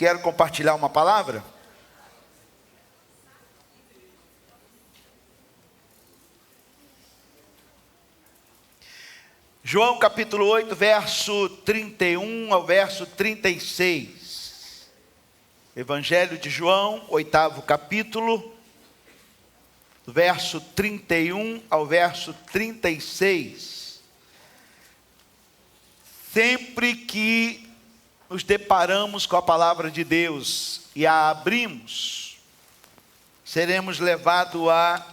quero compartilhar uma palavra. João capítulo 8, verso 31 ao verso 36. Evangelho de João, 8º capítulo, do verso 31 ao verso 36. Sempre que nos deparamos com a palavra de Deus e a abrimos, seremos levados a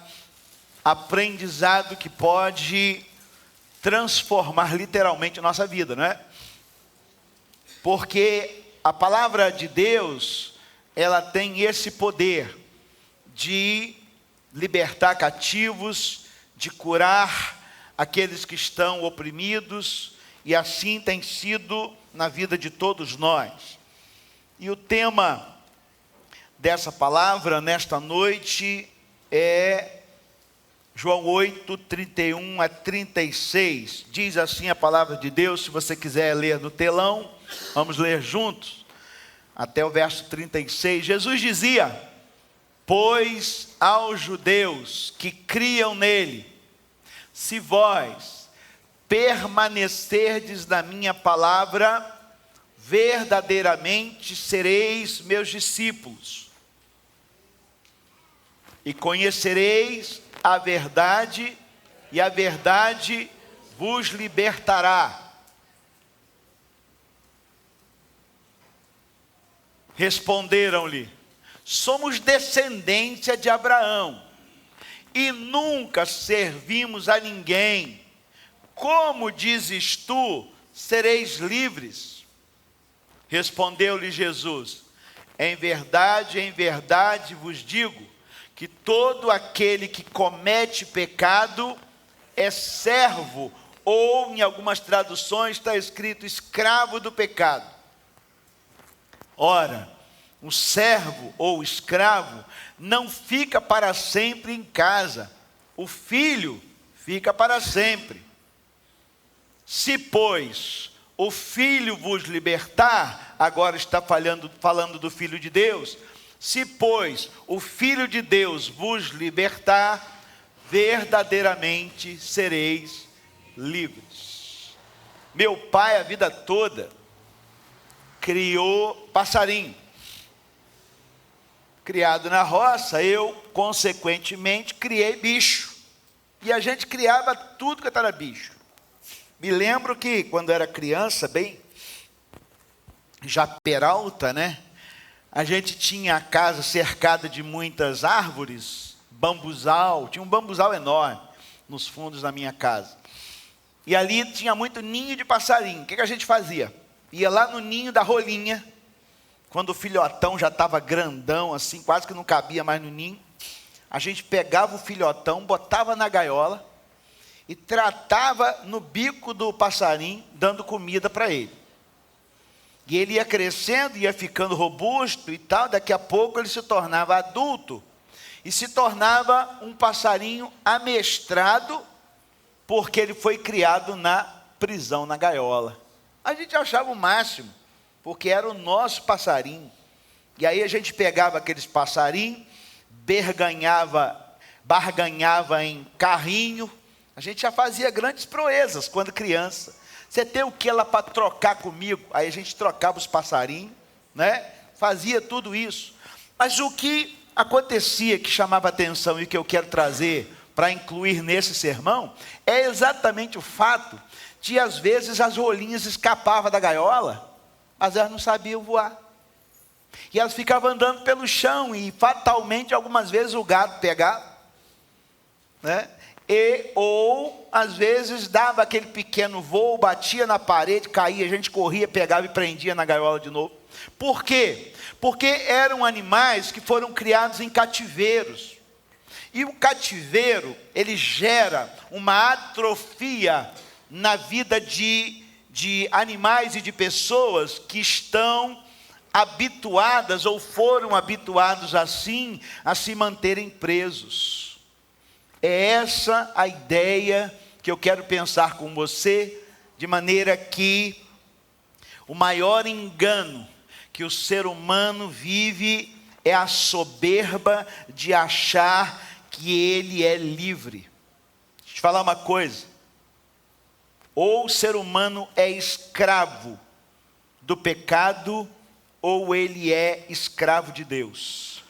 aprendizado que pode transformar literalmente a nossa vida, não é? Porque a palavra de Deus, ela tem esse poder de libertar cativos, de curar aqueles que estão oprimidos, e assim tem sido na vida de todos nós. E o tema dessa palavra nesta noite é João 8, 31 a 36, diz assim a palavra de Deus. Se você quiser ler no telão, vamos ler juntos, até o verso 36. Jesus dizia: pois aos judeus que criam nele, se vós permanecerdes na minha palavra, verdadeiramente sereis meus discípulos, e conhecereis a verdade, e a verdade vos libertará. Responderam-lhe: somos descendência de Abraão, e nunca servimos a ninguém. Como dizes tu, sereis livres? Respondeu-lhe Jesus: em verdade vos digo, que todo aquele que comete pecado é servo, ou em algumas traduções está escrito escravo do pecado. Ora, o servo ou escravo não fica para sempre em casa, o filho fica para sempre. Se, pois, o filho vos libertar, agora está falando do Filho de Deus, se, pois, o Filho de Deus vos libertar, verdadeiramente sereis livres. Meu pai, a vida toda, criou passarinho. Criado na roça, eu, consequentemente, criei bicho. E a gente criava tudo que era bicho. Me lembro que, quando era criança, bem já peralta, né? A gente tinha a casa cercada de muitas árvores, bambuzal, tinha um bambuzal enorme nos fundos da minha casa. E ali tinha muito ninho de passarinho. O que a gente fazia? Ia lá no ninho da rolinha, quando o filhotão já estava grandão, assim, quase que não cabia mais no ninho. A gente pegava o filhotão, botava na gaiola e tratava no bico do passarinho, dando comida para ele. E ele ia crescendo, ia ficando robusto e tal, daqui a pouco ele se tornava adulto, e se tornava um passarinho amestrado, porque ele foi criado na prisão, na gaiola. A gente achava o máximo, porque era o nosso passarinho. E aí a gente pegava aqueles passarinhos, barganhava em carrinho. A gente já fazia grandes proezas quando criança. Você tem o que lá para trocar comigo? Aí a gente trocava os passarinhos, né? Fazia tudo isso. Mas o que acontecia, que chamava atenção e que eu quero trazer para incluir nesse sermão, é exatamente o fato de, às vezes, as rolinhas escapavam da gaiola, mas elas não sabiam voar. E elas ficavam andando pelo chão, e fatalmente, algumas vezes, o gato pegava, né? Ou às vezes dava aquele pequeno voo, batia na parede, caía, a gente corria, pegava e prendia na gaiola de novo. Por quê? Porque eram animais que foram criados em cativeiros. E o cativeiro, ele gera uma atrofia na vida de animais e de pessoas que estão habituadas ou foram habituados assim a se manterem presos. É essa a ideia que eu quero pensar com você, de maneira que o maior engano que o ser humano vive é a soberba de achar que ele é livre. Deixa eu te falar uma coisa. Ou o ser humano é escravo do pecado, ou ele é escravo de Deus.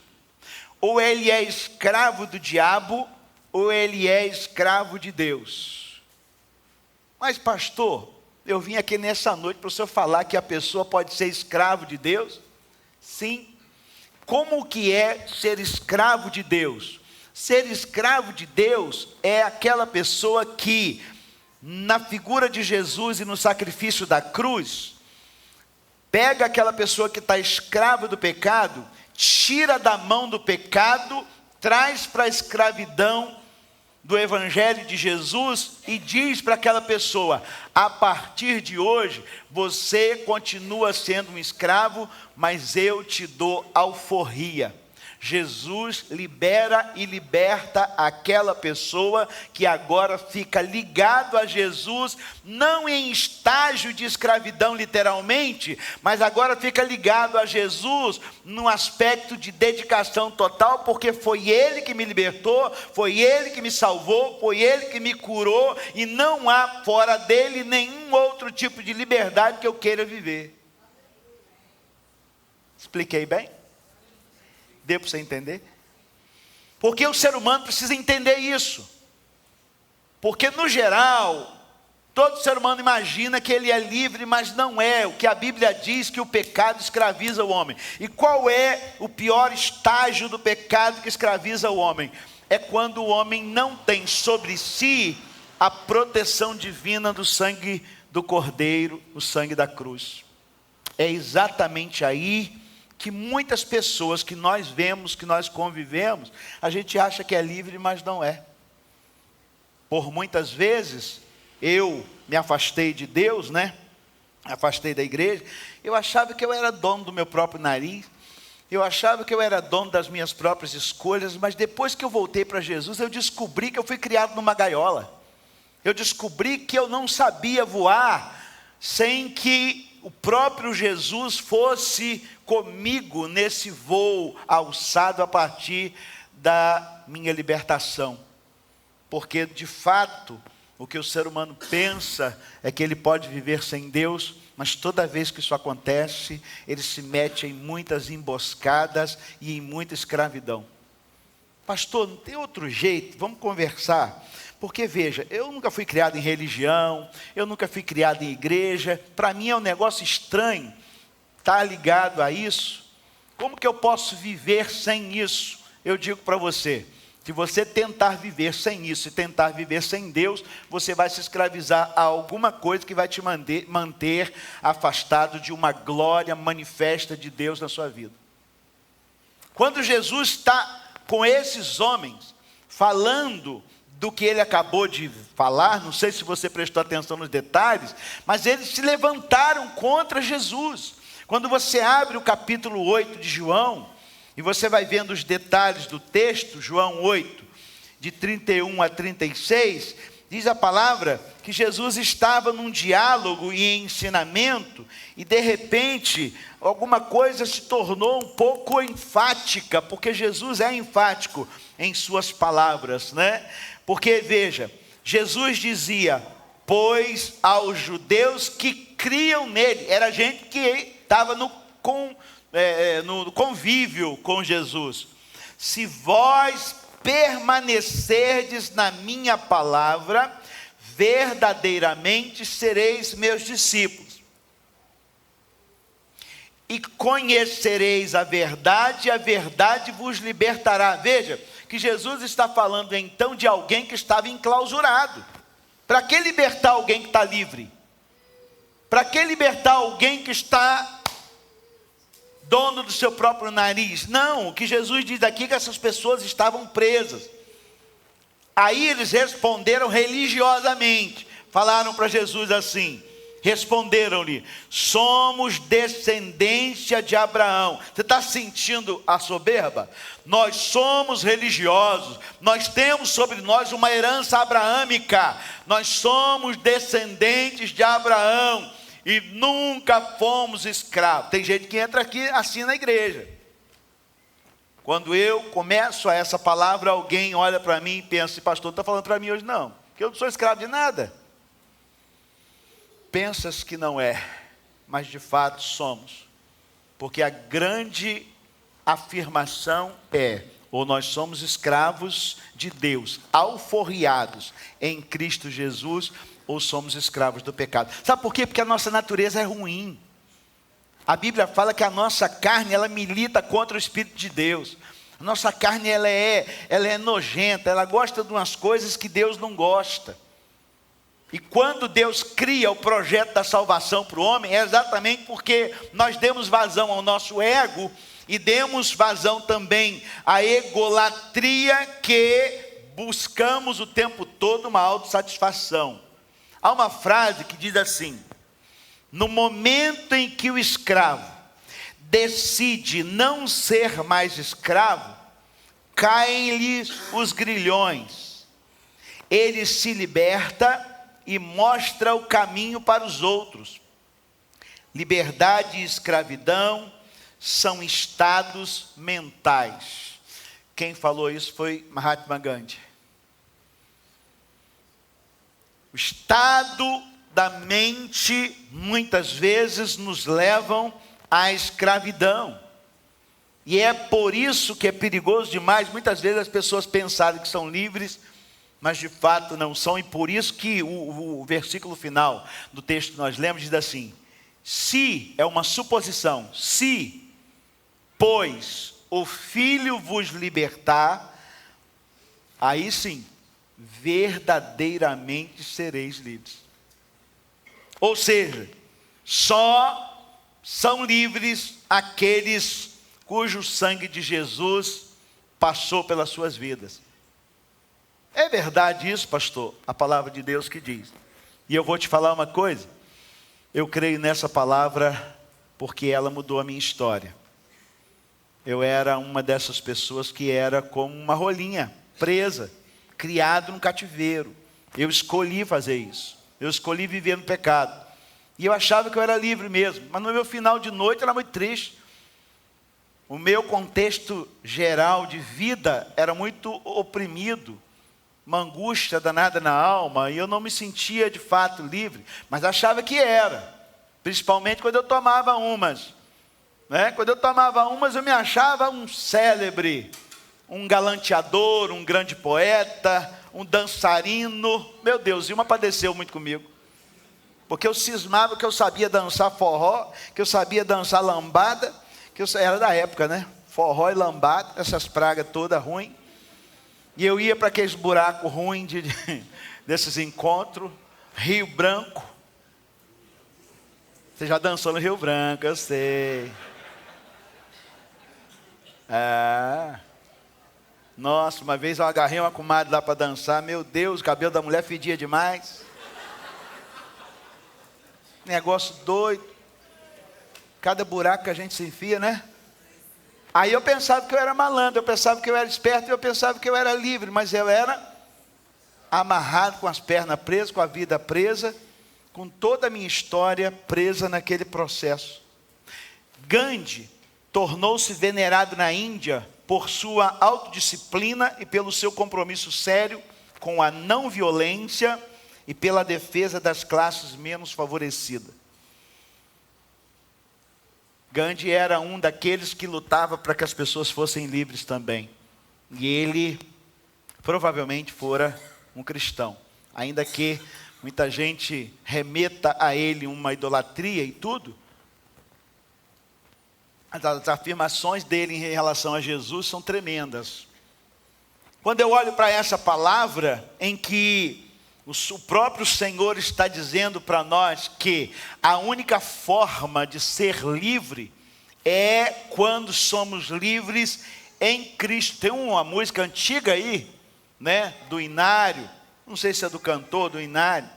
Ou ele é escravo do diabo, ou ele é escravo de Deus. Mas pastor, eu vim aqui nessa noite para o senhor falar que a pessoa pode ser escravo de Deus? Sim. Como que é ser escravo de Deus? Ser escravo de Deus é aquela pessoa que, na figura de Jesus e no sacrifício da cruz, pega aquela pessoa que está escrava do pecado, tira da mão do pecado, traz para a escravidão do Evangelho de Jesus e diz para aquela pessoa: a partir de hoje, você continua sendo um escravo, mas eu te dou alforria. Jesus libera e liberta aquela pessoa que agora fica ligado a Jesus, não em estágio de escravidão literalmente, mas agora fica ligado a Jesus num aspecto de dedicação total, porque foi Ele que me libertou, foi Ele que me salvou, foi Ele que me curou, e não há fora dele nenhum outro tipo de liberdade que eu queira viver. Expliquei bem? Deu para você entender? Porque o ser humano precisa entender isso. Porque no geral, todo ser humano imagina que ele é livre, mas não é. O que a Bíblia diz, que o pecado escraviza o homem. E qual é o pior estágio do pecado que escraviza o homem? É quando o homem não tem sobre si a proteção divina do sangue do Cordeiro, o sangue da cruz. É exatamente aí que muitas pessoas que nós vemos, que nós convivemos, a gente acha que é livre, mas não é. Por muitas vezes, eu me afastei de Deus, me afastei da igreja, eu achava que eu era dono do meu próprio nariz, eu achava que eu era dono das minhas próprias escolhas, mas depois que eu voltei para Jesus, eu descobri que eu fui criado numa gaiola. Eu descobri que eu não sabia voar sem que o próprio Jesus fosse comigo nesse voo alçado a partir da minha libertação. Porque de fato, o que o ser humano pensa é que ele pode viver sem Deus, mas toda vez que isso acontece, ele se mete em muitas emboscadas e em muita escravidão. Pastor, não tem outro jeito? Vamos conversar. Porque veja, eu nunca fui criado em religião, eu nunca fui criado em igreja, para mim é um negócio estranho estar ligado a isso. Como que eu posso viver sem isso? Eu digo para você, se você tentar viver sem isso e tentar viver sem Deus, você vai se escravizar a alguma coisa que vai te manter afastado de uma glória manifesta de Deus na sua vida. Quando Jesus está com esses homens, falando do que ele acabou de falar, não sei se você prestou atenção nos detalhes, mas eles se levantaram contra Jesus. Quando você abre o capítulo 8 de João, e você vai vendo os detalhes do texto, João 8, de 31 a 36, diz a palavra que Jesus estava num diálogo e ensinamento, e de repente, alguma coisa se tornou um pouco enfática, porque Jesus é enfático em suas palavras, Porque, veja, Jesus dizia: pois aos judeus que criam nele, era gente que estava no convívio com Jesus: se vós permanecerdes na minha palavra, verdadeiramente sereis meus discípulos, e conhecereis a verdade vos libertará. Veja, que Jesus está falando então de alguém que estava enclausurado. Para que libertar alguém que está livre? Para que libertar alguém que está dono do seu próprio nariz? Não, o que Jesus diz aqui é que essas pessoas estavam presas. Aí eles responderam religiosamente, falaram para Jesus assim, responderam-lhe: somos descendência de Abraão. Você está sentindo a soberba? Nós somos religiosos, nós temos sobre nós uma herança abraâmica, nós somos descendentes de Abraão, e nunca fomos escravos. Tem gente que entra aqui assim na igreja. Quando eu começo essa palavra, alguém olha para mim e pensa: pastor, não está falando para mim hoje não, porque eu não sou escravo de nada. Pensas que não é, mas de fato somos. Porque a grande afirmação é: ou nós somos escravos de Deus, alforriados em Cristo Jesus, ou somos escravos do pecado. Sabe por quê? Porque a nossa natureza é ruim. A Bíblia fala que a nossa carne, ela milita contra o Espírito de Deus. A nossa carne, ela é nojenta, ela gosta de umas coisas que Deus não gosta. E quando Deus cria o projeto da salvação para o homem, é exatamente porque nós demos vazão ao nosso ego e demos vazão também à egolatria, que buscamos o tempo todo uma autossatisfação. Há uma frase que diz assim: no momento em que o escravo decide não ser mais escravo, caem-lhe os grilhões. Ele se liberta e mostra o caminho para os outros. Liberdade e escravidão são estados mentais. Quem falou isso foi Mahatma Gandhi. O estado da mente muitas vezes nos levam à escravidão. E é por isso que é perigoso demais muitas vezes as pessoas pensarem que são livres, mas de fato não são. E por isso que o versículo final do texto que nós lemos diz assim: se, é uma suposição, se, pois, o Filho vos libertar, aí sim, verdadeiramente sereis livres. Ou seja, só são livres aqueles cujo sangue de Jesus passou pelas suas vidas. É verdade isso, pastor? A palavra de Deus que diz. E eu vou te falar uma coisa. Eu creio nessa palavra porque ela mudou a minha história. Eu era uma dessas pessoas que era como uma rolinha presa, criado num cativeiro. Eu escolhi fazer isso. Eu escolhi viver no pecado. E eu achava que eu era livre mesmo. Mas no meu final de noite era muito triste. O meu contexto geral de vida era muito oprimido. Uma angústia danada na alma. E eu não me sentia de fato livre. Mas achava que era. Principalmente quando eu tomava umas. Quando eu tomava umas, eu me achava um célebre, um galanteador, um grande poeta, um dançarino. Meu Deus, e uma padeceu muito comigo. Porque eu cismava que eu sabia dançar forró, que eu sabia dançar lambada, que eu era da época, né? Forró e lambada, essas pragas todas ruins. E eu ia para aqueles buracos ruins desses encontros. Rio Branco. Você já dançou no Rio Branco, eu sei. Nossa, uma vez eu agarrei uma comadre lá para dançar. Meu Deus, o cabelo da mulher fedia demais. Negócio doido. Cada buraco que a gente se enfia, né? Aí eu pensava que eu era malandro, eu pensava que eu era esperto, eu pensava que eu era livre, mas eu era amarrado, com as pernas presas, com a vida presa, com toda a minha história presa naquele processo. Gandhi tornou-se venerado na Índia por sua autodisciplina e pelo seu compromisso sério com a não violência e pela defesa das classes menos favorecidas. Gandhi era um daqueles que lutava para que as pessoas fossem livres também. E ele provavelmente fora um cristão, ainda que muita gente remeta a ele uma idolatria e tudo. As afirmações dele em relação a Jesus são tremendas. Quando eu olho para essa palavra em que o próprio Senhor está dizendo para nós que a única forma de ser livre é quando somos livres em Cristo. Tem uma música antiga aí, né, do Inário, não sei se é do cantor, do Inário,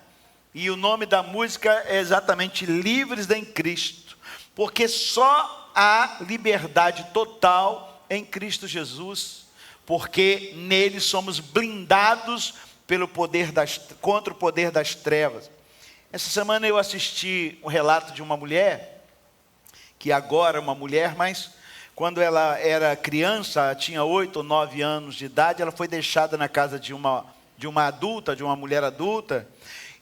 e o nome da música é exatamente Livres em Cristo, porque só há liberdade total em Cristo Jesus, porque nele somos blindados pelo poder contra o poder das trevas. Essa semana eu assisti um relato de uma mulher, que agora é uma mulher, mas quando ela era criança, tinha 8 ou 9 anos de idade, ela foi deixada na casa de uma adulta, de uma mulher adulta,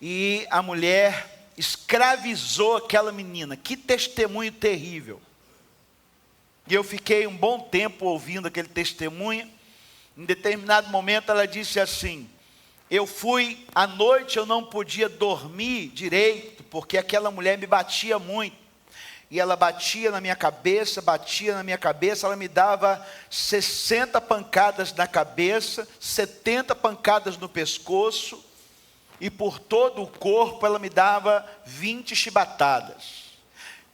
e a mulher escravizou aquela menina. Que testemunho terrível. E eu fiquei um bom tempo ouvindo aquele testemunho. Em determinado momento ela disse assim: à noite eu não podia dormir direito, porque aquela mulher me batia muito. E ela batia na minha cabeça, ela me dava 60 pancadas na cabeça, 70 pancadas no pescoço, e por todo o corpo ela me dava 20 chibatadas.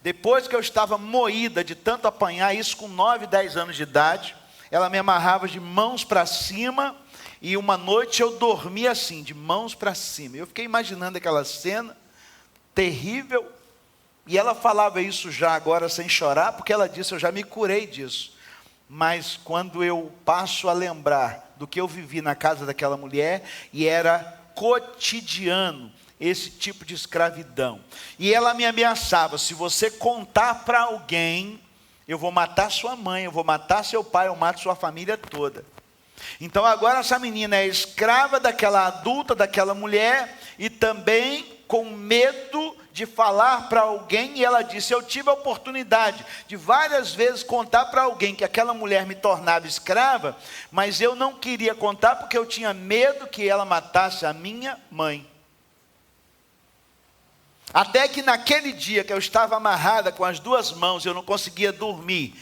Depois que eu estava moída de tanto apanhar, isso com 9, 10 anos de idade, ela me amarrava de mãos para cima, e uma noite eu dormia assim, de mãos para cima. Eu fiquei imaginando aquela cena terrível, e ela falava isso já agora sem chorar, porque ela disse: eu já me curei disso. Mas quando eu passo a lembrar do que eu vivi na casa daquela mulher, e era cotidiano esse tipo de escravidão. E ela me ameaçava: se você contar para alguém, eu vou matar sua mãe, eu vou matar seu pai, eu mato sua família toda. Então agora essa menina é escrava daquela adulta, daquela mulher, e também com medo de falar para alguém. E ela disse: eu tive a oportunidade de várias vezes contar para alguém que aquela mulher me tornava escrava, mas eu não queria contar porque eu tinha medo que ela matasse a minha mãe. Até que naquele dia que eu estava amarrada com as 2 mãos, eu não conseguia dormir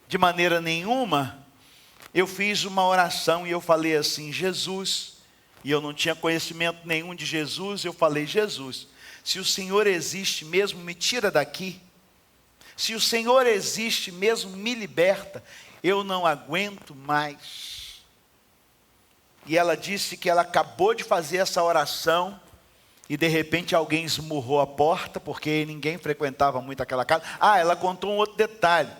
de maneira nenhuma, eu fiz uma oração e eu falei assim: Jesus, e eu não tinha conhecimento nenhum de Jesus, eu falei: Jesus, se o Senhor existe mesmo, me tira daqui. Se o Senhor existe mesmo, me liberta. Eu não aguento mais. E ela disse que ela acabou de fazer essa oração, e de repente alguém esmurrou a porta, porque ninguém frequentava muito aquela casa. Ela contou um outro detalhe,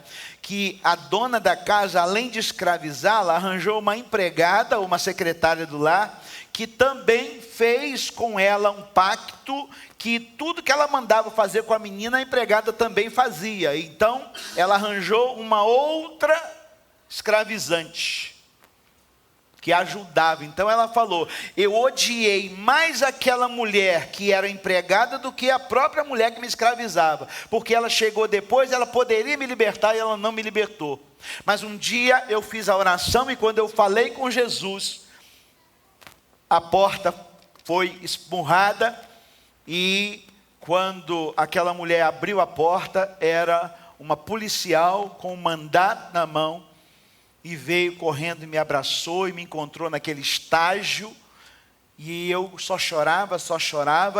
que a dona da casa, além de escravizá-la, arranjou uma empregada, uma secretária do lar, que também fez com ela um pacto, que tudo que ela mandava fazer com a menina, a empregada também fazia. Então ela arranjou uma outra escravizante, que ajudava. Então ela falou: eu odiei mais aquela mulher que era empregada do que a própria mulher que me escravizava, porque ela chegou depois, ela poderia me libertar e ela não me libertou. Mas um dia eu fiz a oração, e quando eu falei com Jesus, a porta foi esmurrada, e quando aquela mulher abriu a porta, era uma policial com um mandato na mão, e veio correndo e me abraçou e me encontrou naquele estágio, e eu só chorava,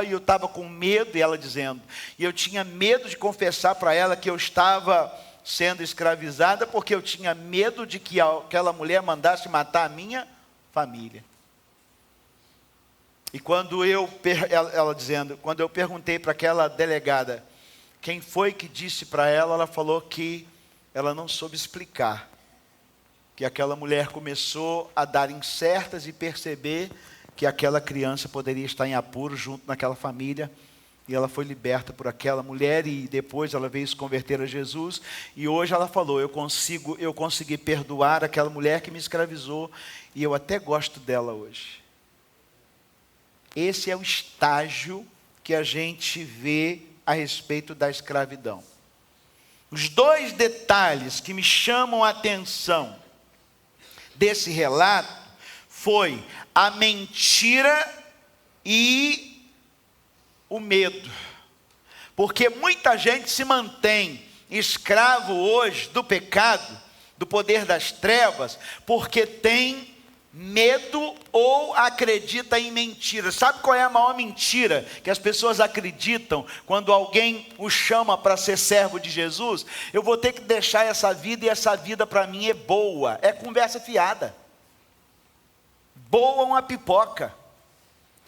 e eu estava com medo, e ela dizendo, e eu tinha medo de confessar para ela que eu estava sendo escravizada, porque eu tinha medo de que aquela mulher mandasse matar a minha família. E quando ela dizendo, quando eu perguntei para aquela delegada quem foi que disse para ela, ela falou que ela não soube explicar, que aquela mulher começou a dar incertas e perceber que aquela criança poderia estar em apuro junto naquela família, e ela foi liberta por aquela mulher, e depois ela veio se converter a Jesus, e hoje ela falou: eu consegui perdoar aquela mulher que me escravizou, e eu até gosto dela hoje. Esse é o estágio que a gente vê a respeito da escravidão. Os 2 detalhes que me chamam a atenção desse relato foi a mentira e o medo. Porque muita gente se mantém escravo hoje do pecado, do poder das trevas, porque tem medo ou acredita em mentira. Sabe qual é a maior mentira que as pessoas acreditam quando alguém o chama para ser servo de Jesus? Eu vou ter que deixar essa vida, e essa vida para mim é boa. É conversa fiada. Boa uma pipoca.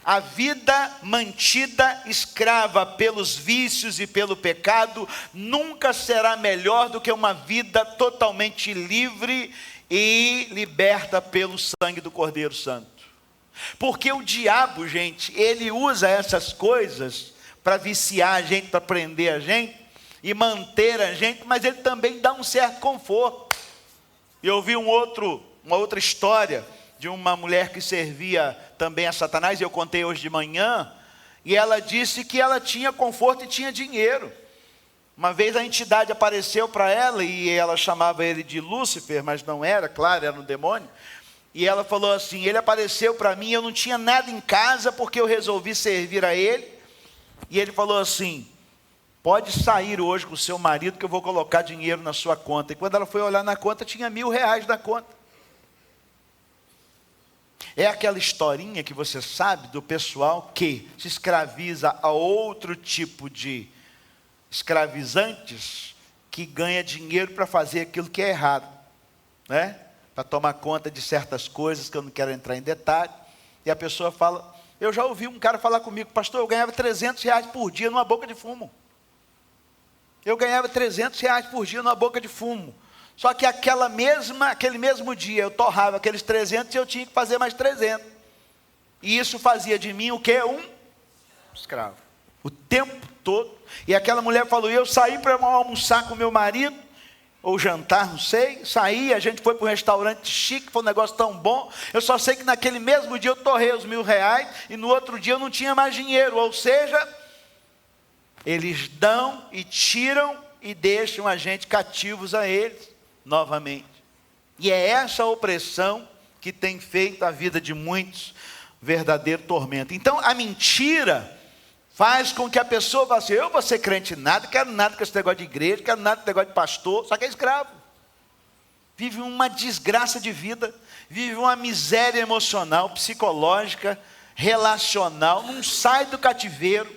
A vida mantida escrava pelos vícios e pelo pecado nunca será melhor do que uma vida totalmente livre e liberta pelo sangue do Cordeiro Santo. Porque o diabo, gente, ele usa essas coisas para viciar a gente, para prender a gente e manter a gente, mas ele também dá um certo conforto. Eu vi uma outra história de uma mulher que servia também a Satanás, eu contei hoje de manhã, e ela disse que ela tinha conforto e tinha dinheiro. Uma vez a entidade apareceu para ela, e ela chamava ele de Lúcifer, mas não era, claro, era um demônio. E ela falou assim, ele apareceu para mim, eu não tinha nada em casa, porque eu resolvi servir a ele. E ele falou assim, pode sair hoje com o seu marido, que eu vou colocar dinheiro na sua conta. E quando ela foi olhar na conta, tinha R$1.000 na conta. É aquela historinha que você sabe do pessoal que se escraviza a outro tipo de escravizantes, que ganha dinheiro para fazer aquilo que é errado, né? Para tomar conta de certas coisas que eu não quero entrar em detalhe. E a pessoa fala, eu já ouvi um cara falar comigo, pastor, eu ganhava R$300 por dia numa boca de fumo. Eu ganhava R$300 por dia numa boca de fumo. Só que aquele mesmo dia eu torrava aqueles 300 e eu tinha que fazer mais 300. E isso fazia de mim o quê? Um escravo. O tempo todo. E aquela mulher falou, eu saí para almoçar com meu marido, ou jantar, não sei. Saí, a gente foi para um restaurante chique, foi um negócio tão bom. Eu só sei que naquele mesmo dia eu torrei os R$1.000 e no outro dia eu não tinha mais dinheiro. Ou seja, eles dão e tiram e deixam a gente cativos a eles novamente. E é essa opressão que tem feito a vida de muitos verdadeiro tormento. Então a mentira faz com que a pessoa vá assim, eu vou ser crente nada, quero nada com esse negócio de igreja, quero nada com esse negócio de pastor, só que é escravo. Vive uma desgraça de vida, vive uma miséria emocional, psicológica, relacional, não sai do cativeiro,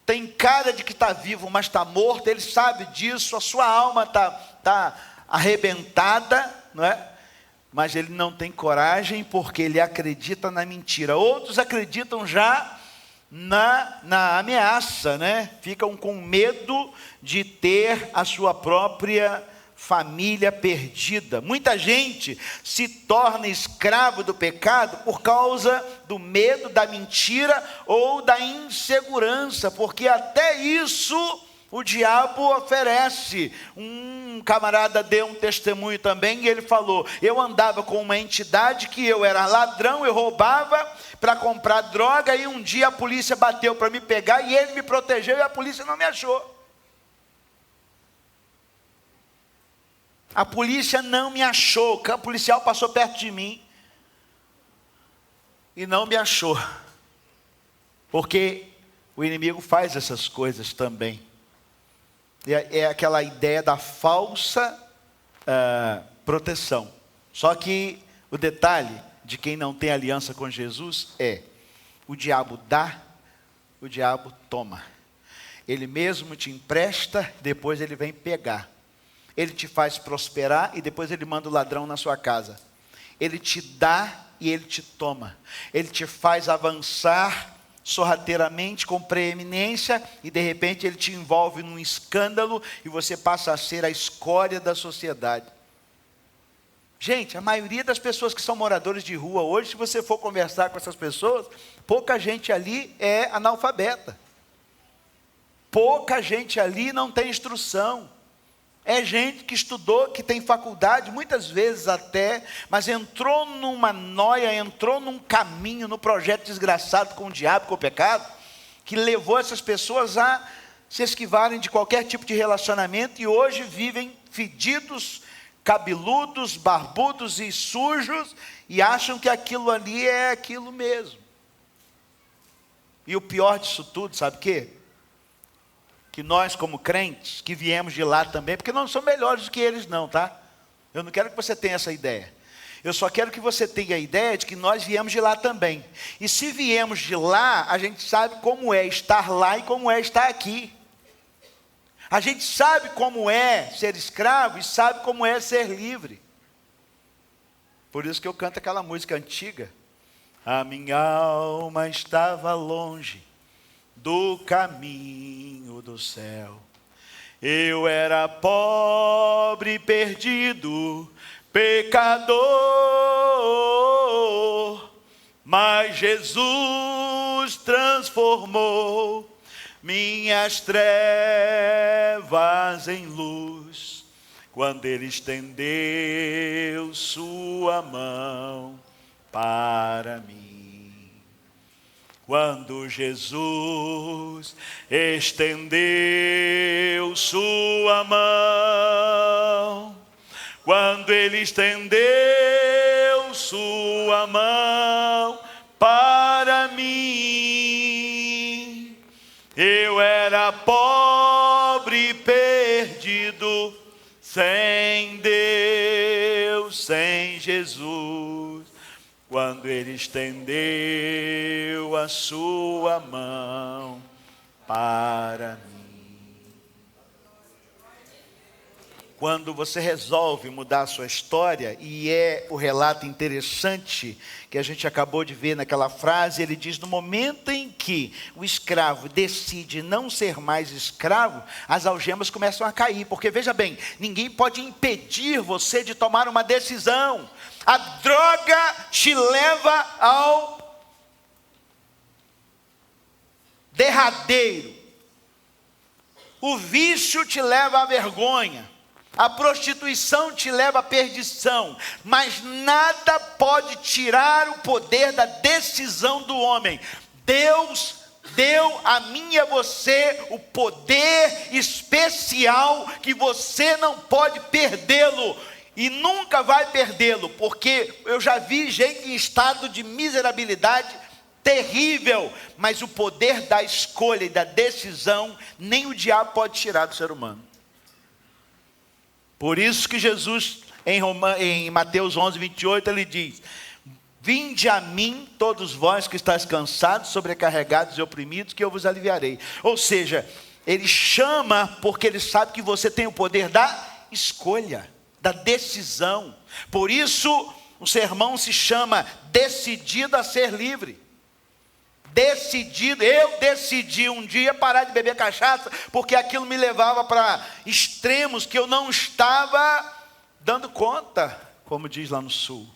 tem cara de que está vivo, mas está morto, ele sabe disso, a sua alma está arrebentada, não é? Mas ele não tem coragem, porque ele acredita na mentira. Outros acreditam já na ameaça, né? Ficam com medo de ter a sua própria família perdida. Muita gente se torna escravo do pecado por causa do medo, da mentira ou da insegurança, porque até isso o diabo oferece. Um camarada deu um testemunho também e ele falou, eu andava com uma entidade que eu era ladrão, eu roubava para comprar droga e um dia a polícia bateu para me pegar e ele me protegeu e a polícia não me achou. A polícia não me achou, o policial passou perto de mim e não me achou. Porque o inimigo faz essas coisas também. É aquela ideia da falsa proteção. Só que o detalhe de quem não tem aliança com Jesus é, o diabo dá, o diabo toma. Ele mesmo te empresta, depois ele vem pegar. Ele te faz prosperar e depois ele manda o ladrão na sua casa. Ele te dá e ele te toma. Ele te faz avançar sorrateiramente, com preeminência, e de repente ele te envolve num escândalo e você passa a ser a escória da sociedade. Gente, a maioria das pessoas que são moradores de rua hoje, se você for conversar com essas pessoas, pouca gente ali é analfabeta. Pouca gente ali não tem instrução. É gente que estudou, que tem faculdade, muitas vezes até, mas entrou numa noia, entrou num caminho, no projeto desgraçado com o diabo, com o pecado, que levou essas pessoas a se esquivarem de qualquer tipo de relacionamento e hoje vivem fedidos, cabeludos, barbudos e sujos e acham que aquilo ali é aquilo mesmo. E o pior disso tudo, sabe o quê? Que nós como crentes, que viemos de lá também, porque não somos melhores do que eles não, tá? Eu não quero que você tenha essa ideia. Eu só quero que você tenha a ideia de que nós viemos de lá também. E se viemos de lá, a gente sabe como é estar lá e como é estar aqui. A gente sabe como é ser escravo e sabe como é ser livre. Por isso que eu canto aquela música antiga. A minha alma estava longe do caminho do céu. Eu era pobre, perdido, pecador, mas Jesus transformou minhas trevas em luz, quando ele estendeu sua mão para mim. Quando Jesus estendeu sua mão, quando ele estendeu sua mão para mim, eu era pobre e perdido, sem Deus, sem Jesus, quando ele estendeu a sua mão para mim. Quando você resolve mudar a sua história, e é o relato interessante que a gente acabou de ver naquela frase, ele diz: no momento em que o escravo decide não ser mais escravo, as algemas começam a cair, porque veja bem, ninguém pode impedir você de tomar uma decisão. A droga te leva ao derradeiro, o vício te leva à vergonha, a prostituição te leva à perdição, mas nada pode tirar o poder da decisão do homem. Deus deu a mim e a você o poder especial que você não pode perdê-lo. E nunca vai perdê-lo, porque eu já vi gente em estado de miserabilidade terrível, mas o poder da escolha e da decisão, nem o diabo pode tirar do ser humano. Por isso que Jesus, em Mateus 11, 28, ele diz: vinde a mim, todos vós que estáis cansados, sobrecarregados e oprimidos, que eu vos aliviarei. Ou seja, ele chama porque ele sabe que você tem o poder da escolha, da decisão. Por isso o sermão se chama Decidido a Ser Livre. Decidido, eu decidi um dia parar de beber cachaça, porque aquilo me levava para extremos que eu não estava dando conta, como diz lá no sul.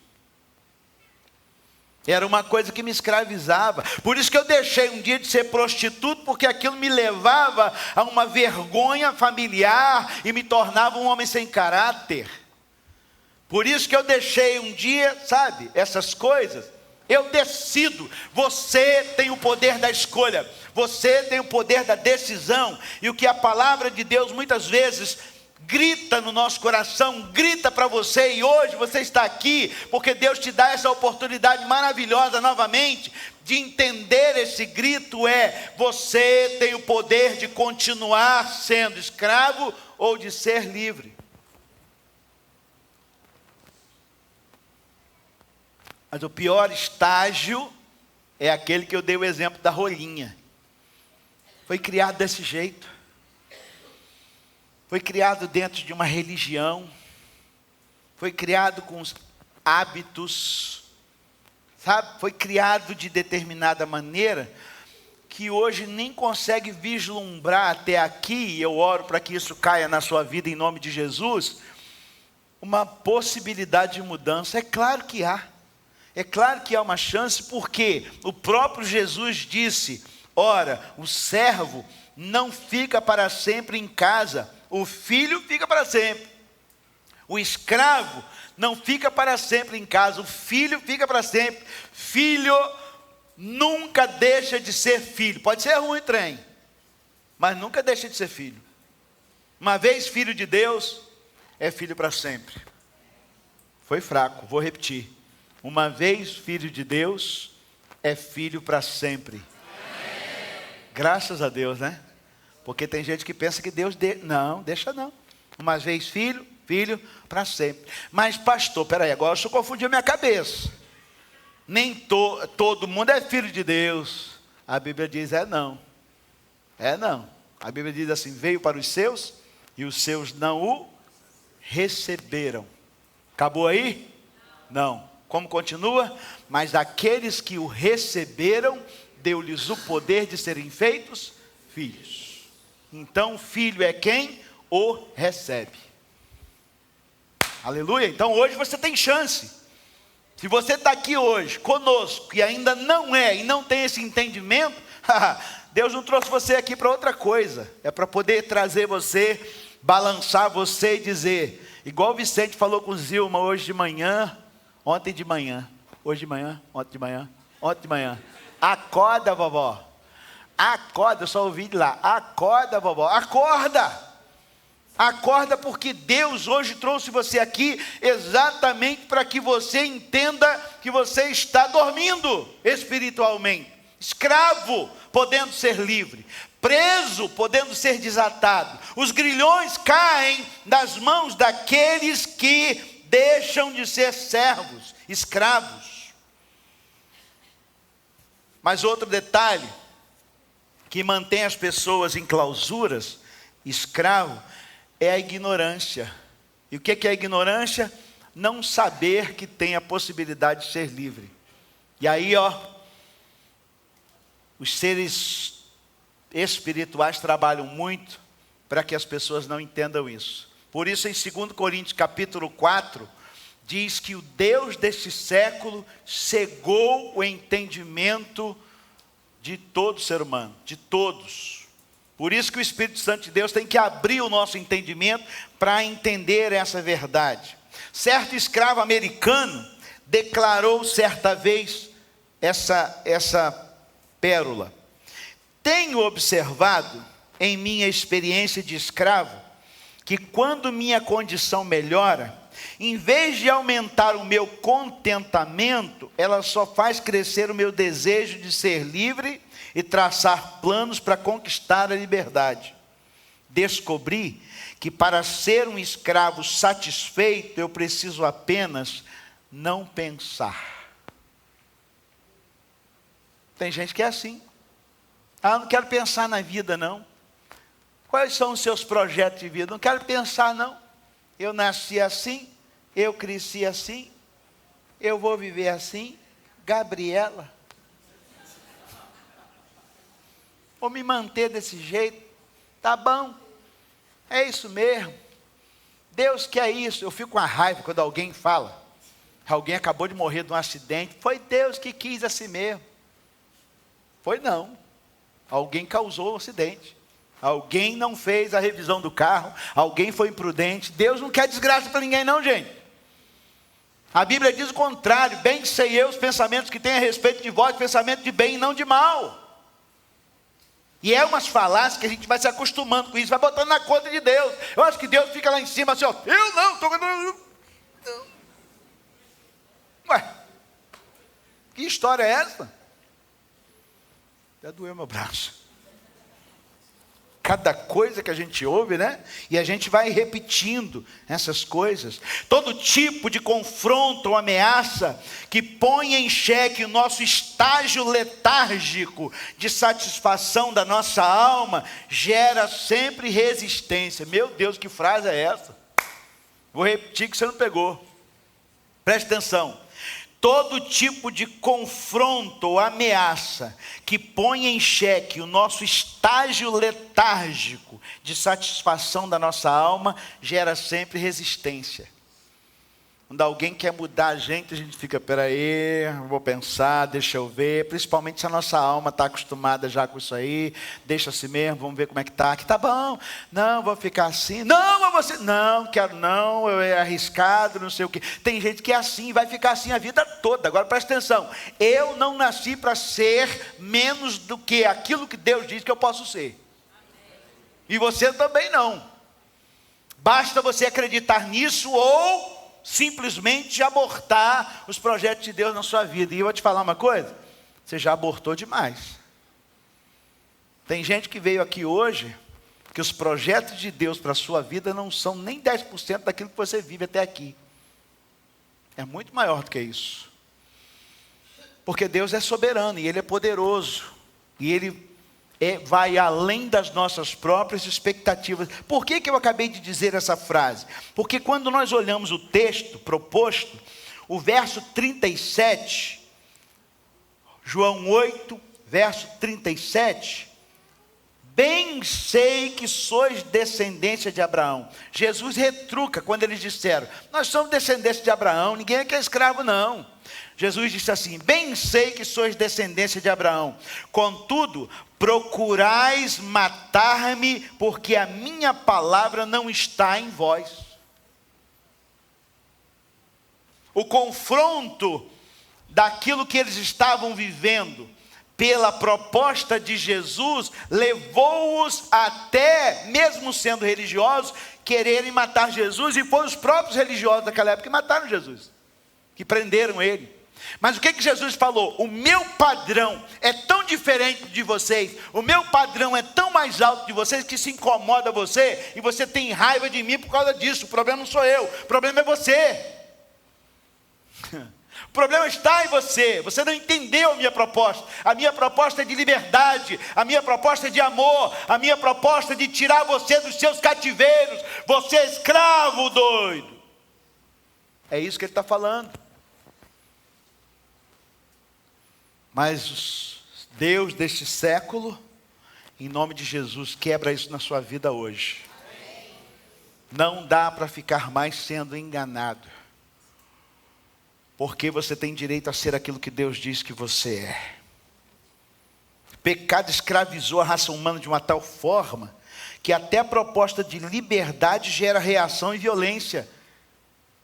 Era uma coisa que me escravizava. Por isso que eu deixei um dia de ser prostituto, porque aquilo me levava a uma vergonha familiar e me tornava um homem sem caráter. Por isso que eu deixei um dia, sabe, essas coisas. Eu decido. Você tem o poder da escolha, você tem o poder da decisão. E o que a palavra de Deus muitas vezes grita no nosso coração, grita para você, e hoje você está aqui porque Deus te dá essa oportunidade maravilhosa novamente de entender esse grito: você tem o poder de continuar sendo escravo ou de ser livre. Mas o pior estágio é aquele que eu dei o exemplo da rolinha. Foi criado desse jeito. Foi criado dentro de uma religião. Foi criado com os hábitos, sabe? Foi criado de determinada maneira que hoje nem consegue vislumbrar até aqui, e eu oro para que isso caia na sua vida em nome de Jesus, uma possibilidade de mudança. É claro que há. É claro que há uma chance, porque o próprio Jesus disse: ora, o servo não fica para sempre em casa, o filho fica para sempre. O escravo não fica para sempre em casa, o filho fica para sempre. Filho nunca deixa de ser filho. Pode ser ruim, trem, mas nunca deixa de ser filho. Uma vez filho de Deus, é filho para sempre. Foi fraco, vou repetir. Uma vez filho de Deus, é filho para sempre. Amém. Graças a Deus, né? Porque tem gente que pensa que Deus... Não, deixa não. Uma vez filho, filho para sempre. Mas pastor, peraí, agora eu confundi a minha cabeça. Nem todo mundo é filho de Deus. A Bíblia diz não. Não. A Bíblia diz assim: veio para os seus e os seus não o receberam. Acabou aí? Não. Como continua? Mas aqueles que o receberam, deu-lhes o poder de serem feitos filhos. Então, filho é quem o recebe. Aleluia. Então, hoje você tem chance. Se você está aqui hoje conosco e ainda não é, e não tem esse entendimento, Deus não trouxe você aqui para outra coisa. É para poder trazer você, balançar você e dizer, igual o Vicente falou com Zilma hoje de manhã, ontem de manhã, hoje de manhã, ontem de manhã. Acorda, vovó. Acorda, eu só ouvi de lá. Acorda, vovó. Acorda. Acorda, porque Deus hoje trouxe você aqui exatamente para que você entenda que você está dormindo espiritualmente. Escravo, podendo ser livre. Preso, podendo ser desatado. Os grilhões caem das mãos daqueles que deixam de ser servos, escravos. Mas outro detalhe que mantém as pessoas em clausuras, escravo, é a ignorância. E o que é a ignorância? Não saber que tem a possibilidade de ser livre. E aí, os seres espirituais trabalham muito para que as pessoas não entendam isso. Por isso, em 2 Coríntios capítulo 4, diz que o Deus deste século cegou o entendimento de todo ser humano, de todos. Por isso que o Espírito Santo de Deus tem que abrir o nosso entendimento para entender essa verdade. Certo escravo americano declarou certa vez essa pérola. Tenho observado em minha experiência de escravo que quando minha condição melhora, em vez de aumentar o meu contentamento, ela só faz crescer o meu desejo de ser livre e traçar planos para conquistar a liberdade. Descobri que para ser um escravo satisfeito, eu preciso apenas não pensar. Tem gente que é assim. Não quero pensar na vida não. Quais são os seus projetos de vida? Não quero pensar não. Eu nasci assim, eu cresci assim, eu vou viver assim. Gabriela. Vou me manter desse jeito, tá bom, é isso mesmo, Deus quer isso. Eu fico com a raiva quando alguém fala, alguém acabou de morrer de um acidente, foi Deus que quis assim mesmo. Foi não, alguém causou o acidente, alguém não fez a revisão do carro, alguém foi imprudente. Deus não quer desgraça para ninguém não, gente. A Bíblia diz o contrário, bem sei eu os pensamentos que tenho a respeito de vós, pensamento de bem e não de mal. E é umas falácias que a gente vai se acostumando com isso, vai botando na conta de Deus. Eu acho que Deus fica lá em cima assim, eu não, estou... Ué, que história é essa? Até doeu meu braço. Cada coisa que a gente ouve, né? E a gente vai repetindo essas coisas. Todo tipo de confronto ou ameaça que põe em xeque o nosso estágio letárgico de satisfação da nossa alma, gera sempre resistência. Meu Deus, que frase é essa? Vou repetir que você não pegou. Preste atenção. Todo tipo de confronto ou ameaça que põe em xeque o nosso estágio letárgico de satisfação da nossa alma, gera sempre resistência. Quando alguém quer mudar a gente fica, peraí, vou pensar, deixa eu ver. Principalmente se a nossa alma está acostumada já com isso aí. Deixa assim mesmo, vamos ver como é que está. Aqui tá bom, não, vou ficar assim. Não, mas você, não, quero não, é arriscado, não sei o quê. Tem gente que é assim, vai ficar assim a vida toda. Agora presta atenção, eu não nasci para ser menos do que aquilo que Deus diz que eu posso ser. E você também não. Basta você acreditar nisso ou simplesmente abortar os projetos de Deus na sua vida. E eu vou te falar uma coisa, você já abortou demais. Tem gente que veio aqui hoje, que os projetos de Deus para a sua vida não são nem 10% daquilo que você vive até aqui. É muito maior do que isso. Porque Deus é soberano e Ele é poderoso. E Ele vai além das nossas próprias expectativas. Por que eu acabei de dizer essa frase? Porque quando nós olhamos o texto proposto, o verso 37, João 8, verso 37, bem sei que sois descendência de Abraão. Jesus retruca quando eles disseram, nós somos descendência de Abraão, ninguém aqui é escravo não. Jesus disse assim: bem sei que sois descendência de Abraão, contudo, procurais matar-me, porque a minha palavra não está em vós. O confronto daquilo que eles estavam vivendo, pela proposta de Jesus, levou-os até, mesmo sendo religiosos, quererem matar Jesus, e foram os próprios religiosos daquela época que mataram Jesus, que prenderam ele. Mas o que Jesus falou? O meu padrão é tão diferente de vocês, o meu padrão é tão mais alto de vocês, que se incomoda você, e você tem raiva de mim por causa disso. O problema não sou eu, o problema é você. O problema está em você. Você não entendeu a minha proposta. A minha proposta é de liberdade, a minha proposta é de amor, a minha proposta é de tirar você dos seus cativeiros. Você é escravo doido. É isso que ele está falando. Mas Deus deste século, em nome de Jesus, quebra isso na sua vida hoje. Não dá para ficar mais sendo enganado, porque você tem direito a ser aquilo que Deus diz que você é. O pecado escravizou a raça humana de uma tal forma, que até a proposta de liberdade gera reação e violência.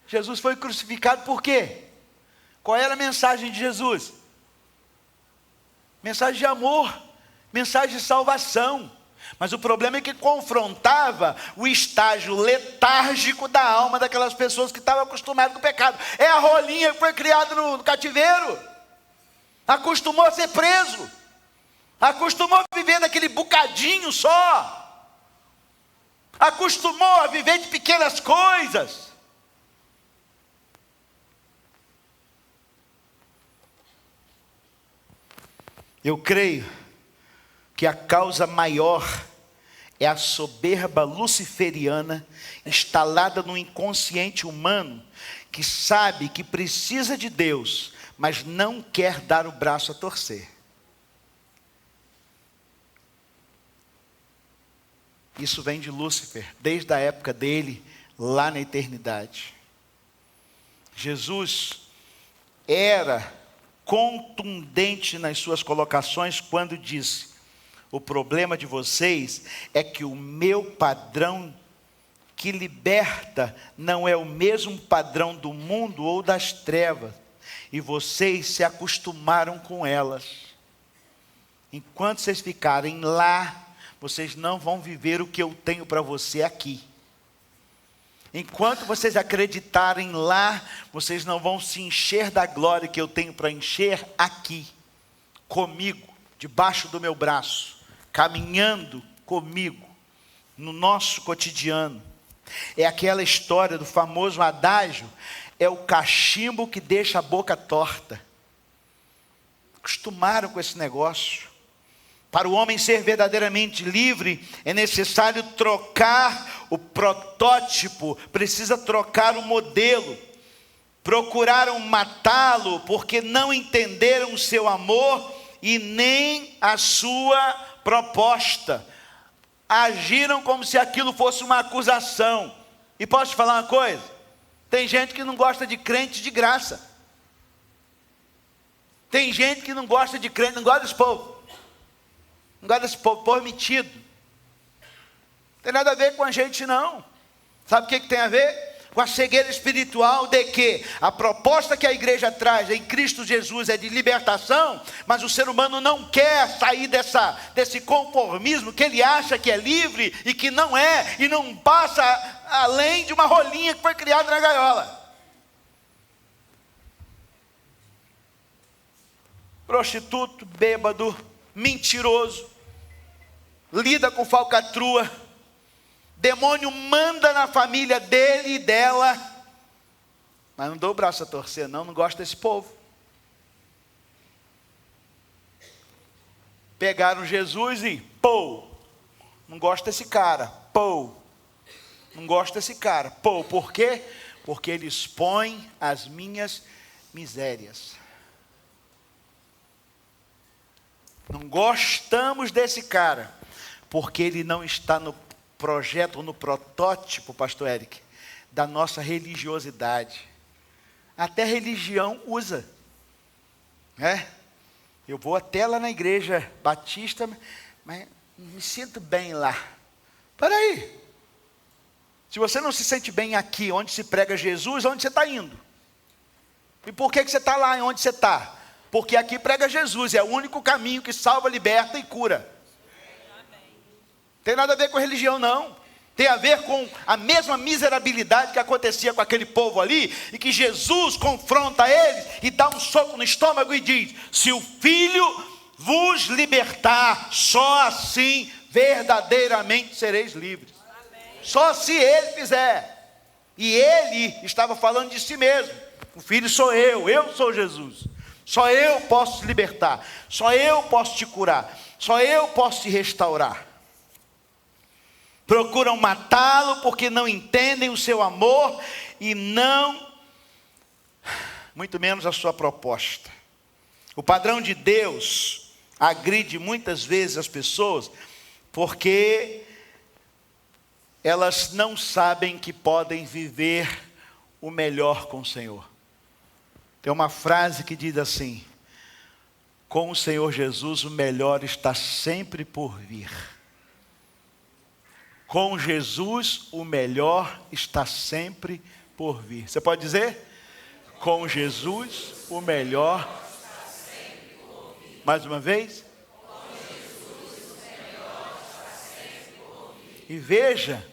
Jesus foi crucificado por quê? Qual era a mensagem de Jesus? Mensagem de amor, mensagem de salvação. Mas o problema é que confrontava o estágio letárgico da alma daquelas pessoas que estavam acostumadas com o pecado. É a rolinha que foi criada no cativeiro, acostumou a ser preso, acostumou a viver daquele bocadinho só, acostumou a viver de pequenas coisas. Eu creio que a causa maior é a soberba luciferiana instalada no inconsciente humano, que sabe que precisa de Deus, mas não quer dar o braço a torcer. Isso vem de Lúcifer, desde a época dele, lá na eternidade. Jesus era contundente nas suas colocações quando disse: o problema de vocês é que o meu padrão que liberta não é o mesmo padrão do mundo ou das trevas, e vocês se acostumaram com elas. Enquanto vocês ficarem lá, vocês não vão viver o que eu tenho para você aqui. Enquanto vocês acreditarem lá, vocês não vão se encher da glória que eu tenho para encher aqui, comigo, debaixo do meu braço, caminhando comigo, no nosso cotidiano. É aquela história do famoso adágio: é o cachimbo que deixa a boca torta. Acostumaram com esse negócio. Para o homem ser verdadeiramente livre, é necessário trocar o protótipo, precisa trocar o modelo. Procuraram matá-lo porque não entenderam o seu amor e nem a sua proposta. Agiram como se aquilo fosse uma acusação. E posso te falar uma coisa? Tem gente que não gosta de crente de graça. Tem gente que não gosta de crente, não gosta desse povo. Não gosta desse povo metido. Não tem nada a ver com a gente, não. Sabe o que tem a ver? Com a cegueira espiritual de que a proposta que a igreja traz em Cristo Jesus é de libertação, mas o ser humano não quer sair desse conformismo, que ele acha que é livre e que não é, e não passa além de uma rolinha que foi criada na gaiola. Prostituto, bêbado, mentiroso, lida com falcatrua, demônio manda na família dele e dela, mas não dou o braço a torcer, não gosto desse povo. Pegaram Jesus e não gosto desse cara, não gosto desse cara, por quê? Porque ele expõe as minhas misérias. Não gostamos desse cara, porque ele não está no projeto, no protótipo, pastor Eric, da nossa religiosidade. Até religião usa. Eu vou até lá na igreja batista, mas não me sinto bem lá. Para aí. Se você não se sente bem aqui, onde se prega Jesus, onde você está indo? E por que você está lá onde você está? Porque aqui prega Jesus, é o único caminho que salva, liberta e cura. Tem nada a ver com religião, não. Tem a ver com a mesma miserabilidade que acontecia com aquele povo ali, e que Jesus confronta eles e dá um soco no estômago e diz: se o Filho vos libertar, só assim verdadeiramente sereis livres. Só se Ele fizer. E Ele estava falando de si mesmo. O Filho sou eu sou Jesus. Só eu posso te libertar, só eu posso te curar, só eu posso te restaurar. Procuram matá-lo porque não entendem o seu amor e não, muito menos a sua proposta. O padrão de Deus agride muitas vezes as pessoas porque elas não sabem que podem viver o melhor com o Senhor. Tem uma frase que diz assim: com o Senhor Jesus o melhor está sempre por vir. Com Jesus o melhor está sempre por vir. Você pode dizer? Com Jesus o melhor está sempre por vir. Mais uma vez? Com Jesus o melhor está sempre por vir. E veja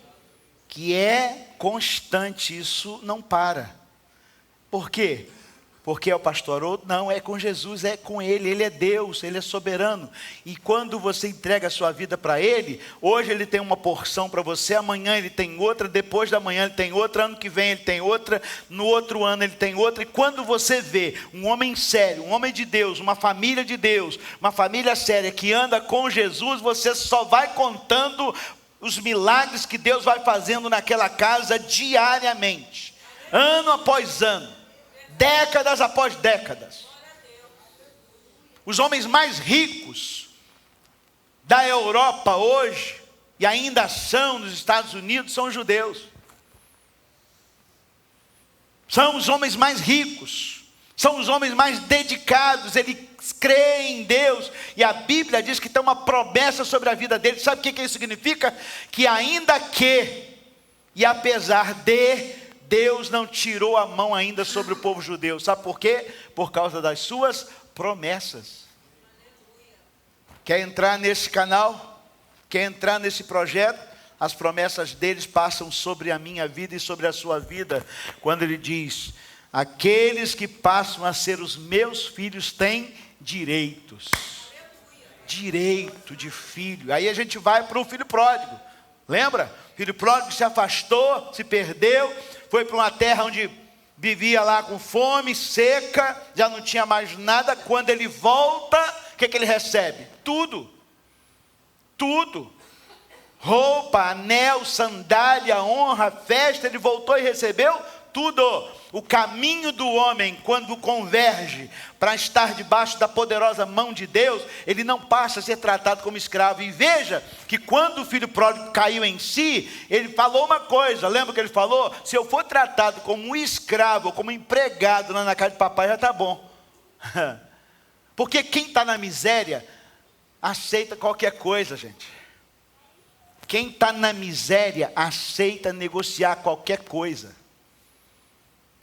que é constante, isso não para. Por quê? Porque é o pastor outro? Não, é com Jesus, é com Ele. Ele é Deus, Ele é soberano. E quando você entrega a sua vida para Ele, hoje Ele tem uma porção para você, amanhã Ele tem outra, depois da manhã Ele tem outra, ano que vem Ele tem outra, no outro ano Ele tem outra. E quando você vê um homem sério, um homem de Deus, uma família de Deus, uma família séria que anda com Jesus, você só vai contando os milagres que Deus vai fazendo naquela casa diariamente, ano após ano. Décadas após décadas. Os homens mais ricos da Europa hoje, e ainda são nos Estados Unidos, são judeus. São os homens mais ricos, são os homens mais dedicados, eles creem em Deus, e a Bíblia diz que tem uma promessa sobre a vida deles. Sabe o que isso significa? Que ainda que, e apesar de, Deus não tirou a mão ainda sobre o povo judeu. Sabe por quê? Por causa das suas promessas. Quer entrar nesse canal? Quer entrar nesse projeto? As promessas deles passam sobre a minha vida e sobre a sua vida. Quando ele diz: aqueles que passam a ser os meus filhos têm direitos. Direito de filho. Aí a gente vai para o filho pródigo. Lembra? O filho pródigo se afastou, se perdeu, foi para uma terra onde vivia lá com fome, seca, já não tinha mais nada. Quando ele volta, o que ele recebe? Tudo. Tudo. Roupa, anel, sandália, honra, festa. Ele voltou e recebeu tudo. O caminho do homem, quando converge para estar debaixo da poderosa mão de Deus, ele não passa a ser tratado como escravo. E veja que quando o filho pródigo caiu em si, ele falou uma coisa. Lembra que ele falou? Se eu for tratado como um escravo, como empregado lá na casa de papai, já está bom. Porque quem está na miséria aceita qualquer coisa, gente. Quem está na miséria aceita negociar qualquer coisa.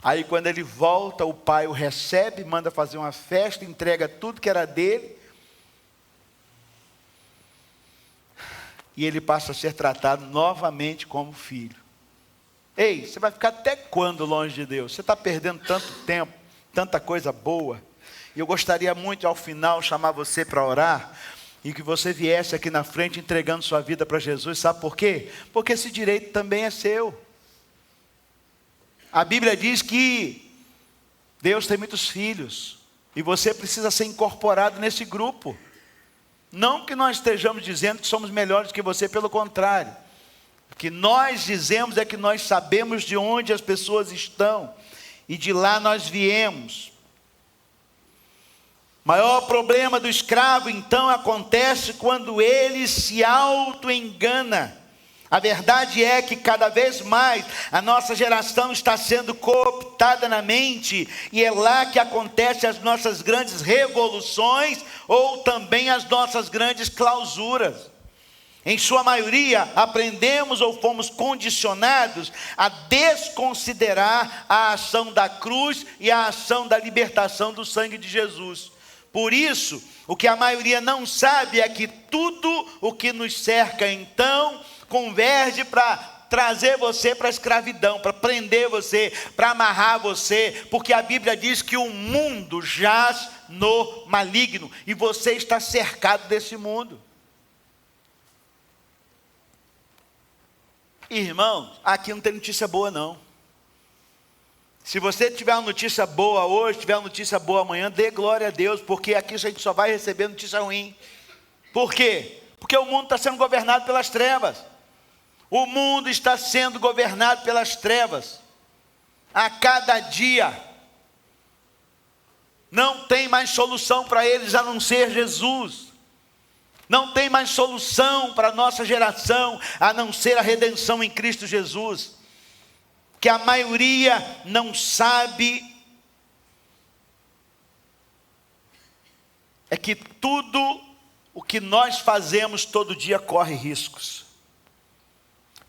Aí quando ele volta, o pai o recebe, manda fazer uma festa, entrega tudo que era dele. E ele passa a ser tratado novamente como filho. Ei, você vai ficar até quando longe de Deus? Você está perdendo tanto tempo, tanta coisa boa. E eu gostaria muito ao final chamar você para orar, e que você viesse aqui na frente entregando sua vida para Jesus. Sabe por quê? Porque esse direito também é seu. A Bíblia diz que Deus tem muitos filhos, e você precisa ser incorporado nesse grupo. Não que nós estejamos dizendo que somos melhores que você, pelo contrário. O que nós dizemos é que nós sabemos de onde as pessoas estão, e de lá nós viemos. O maior problema do escravo, então, acontece quando ele se auto-engana. A verdade é que cada vez mais a nossa geração está sendo cooptada na mente, e é lá que acontecem as nossas grandes revoluções, ou também as nossas grandes clausuras. Em sua maioria, aprendemos ou fomos condicionados a desconsiderar a ação da cruz e a ação da libertação do sangue de Jesus. Por isso, o que a maioria não sabe é que tudo o que nos cerca então converge para trazer você para a escravidão, para prender você, para amarrar você, porque a Bíblia diz que o mundo jaz no maligno, e você está cercado desse mundo. Irmãos, aqui não tem notícia boa não. Se você tiver uma notícia boa hoje, tiver uma notícia boa amanhã, dê glória a Deus, porque aqui a gente só vai receber notícia ruim. Por quê? Porque o mundo está sendo governado pelas trevas. O mundo está sendo governado pelas trevas. A cada dia. Não tem mais solução para eles a não ser Jesus. Não tem mais solução para a nossa geração a não ser a redenção em Cristo Jesus. Que a maioria não sabe é que tudo o que nós fazemos todo dia corre riscos.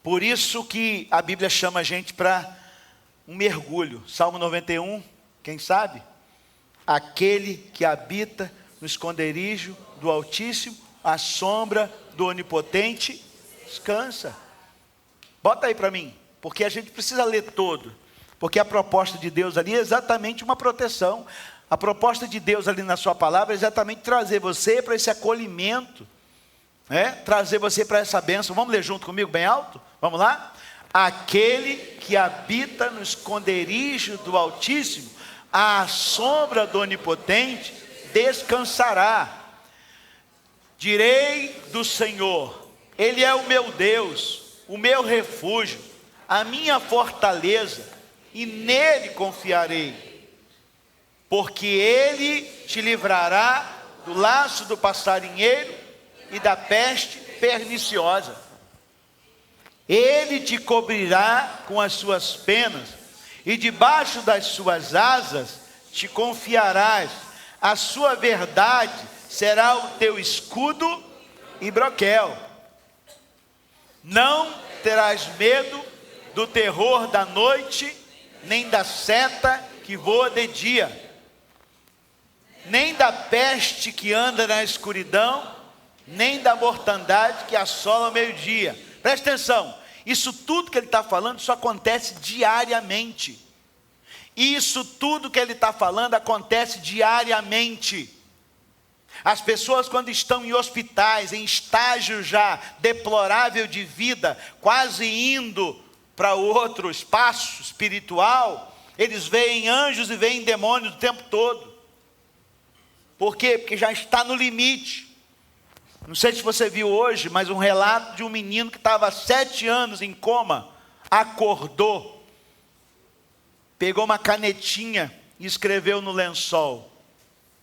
Por isso que a Bíblia chama a gente para um mergulho. Salmo 91, quem sabe? Aquele que habita no esconderijo do Altíssimo, à sombra do Onipotente, descansa. Bota aí para mim, porque a gente precisa ler todo. Porque a proposta de Deus ali é exatamente uma proteção. A proposta de Deus ali na sua palavra é exatamente trazer você para esse acolhimento, trazer você para essa bênção. Vamos ler junto comigo bem alto? Vamos lá? Aquele que habita no esconderijo do Altíssimo, à sombra do Onipotente, descansará. Direi do Senhor, Ele é o meu Deus, o meu refúgio, a minha fortaleza, e nele confiarei. Porque Ele te livrará do laço do passarinheiro e da peste perniciosa. Ele te cobrirá com as suas penas, e debaixo das suas asas te confiarás. A sua verdade será o teu escudo e broquel. Não terás medo do terror da noite, nem da seta que voa de dia, nem da peste que anda na escuridão, nem da mortandade que assola ao meio-dia. Presta atenção, isso tudo que ele está falando, isso acontece diariamente. Isso tudo que ele está falando acontece diariamente. As pessoas, quando estão em hospitais, em estágio já deplorável de vida, quase indo para outro espaço espiritual, eles veem anjos e veem demônios o tempo todo. Por quê? Porque já está no limite. Não sei se você viu hoje, mas um relato de um menino que estava há 7 anos em coma, acordou, pegou uma canetinha e escreveu no lençol: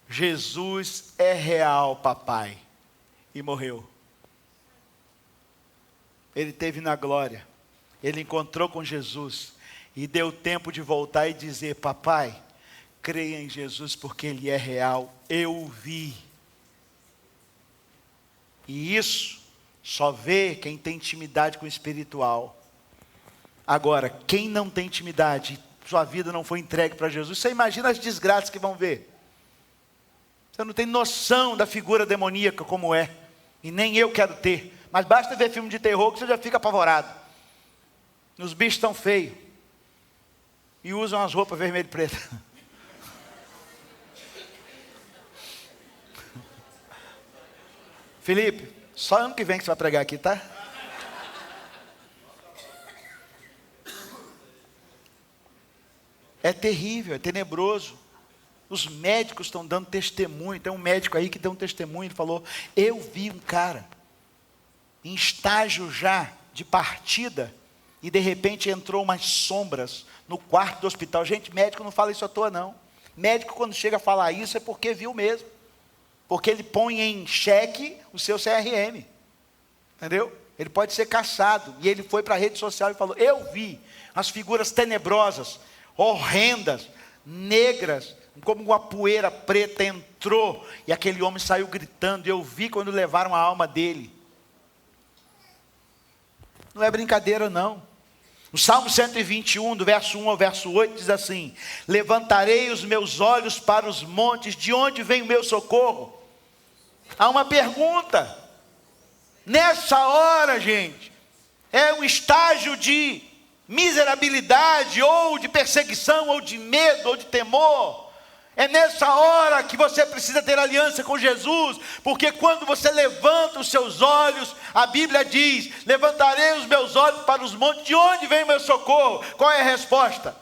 Jesus é real, papai. E morreu. Ele esteve na glória. Ele encontrou com Jesus. E deu tempo de voltar e dizer: papai, creia em Jesus porque Ele é real. Eu o vi. E isso só vê quem tem intimidade com o espiritual. Agora, quem não tem intimidade, sua vida não foi entregue para Jesus, você imagina as desgraças que vão ver. Você não tem noção da figura demoníaca como é. E nem eu quero ter. Mas basta ver filme de terror que você já fica apavorado. Os bichos estão feios. E usam as roupas vermelho e preto. Felipe, só ano que vem que você vai pregar aqui, tá? É terrível, é tenebroso. Os médicos estão dando testemunho. Tem um médico aí que deu um testemunho. Ele falou: eu vi um cara em estágio já de partida, e de repente entrou umas sombras no quarto do hospital. Gente, médico não fala isso à toa não. Médico, quando chega a falar isso, é porque viu mesmo. Porque ele põe em xeque o seu CRM. Entendeu? ele pode ser caçado. E ele foi para a rede social e falou: eu vi as figuras tenebrosas, horrendas, negras, como uma poeira preta entrou, e aquele homem saiu gritando, e eu vi quando levaram a alma dele. Não é brincadeira não. O Salmo 121, do verso 1 ao verso 8, diz assim: levantarei os meus olhos para os montes, de onde vem o meu socorro? Há uma pergunta. Nessa hora, gente, é um estágio de miserabilidade, ou de perseguição, ou de medo, ou de temor. É nessa hora que você precisa ter aliança com Jesus, porque quando você levanta os seus olhos, a Bíblia diz: levantarei os meus olhos para os montes, de onde vem o meu socorro? Qual é a resposta?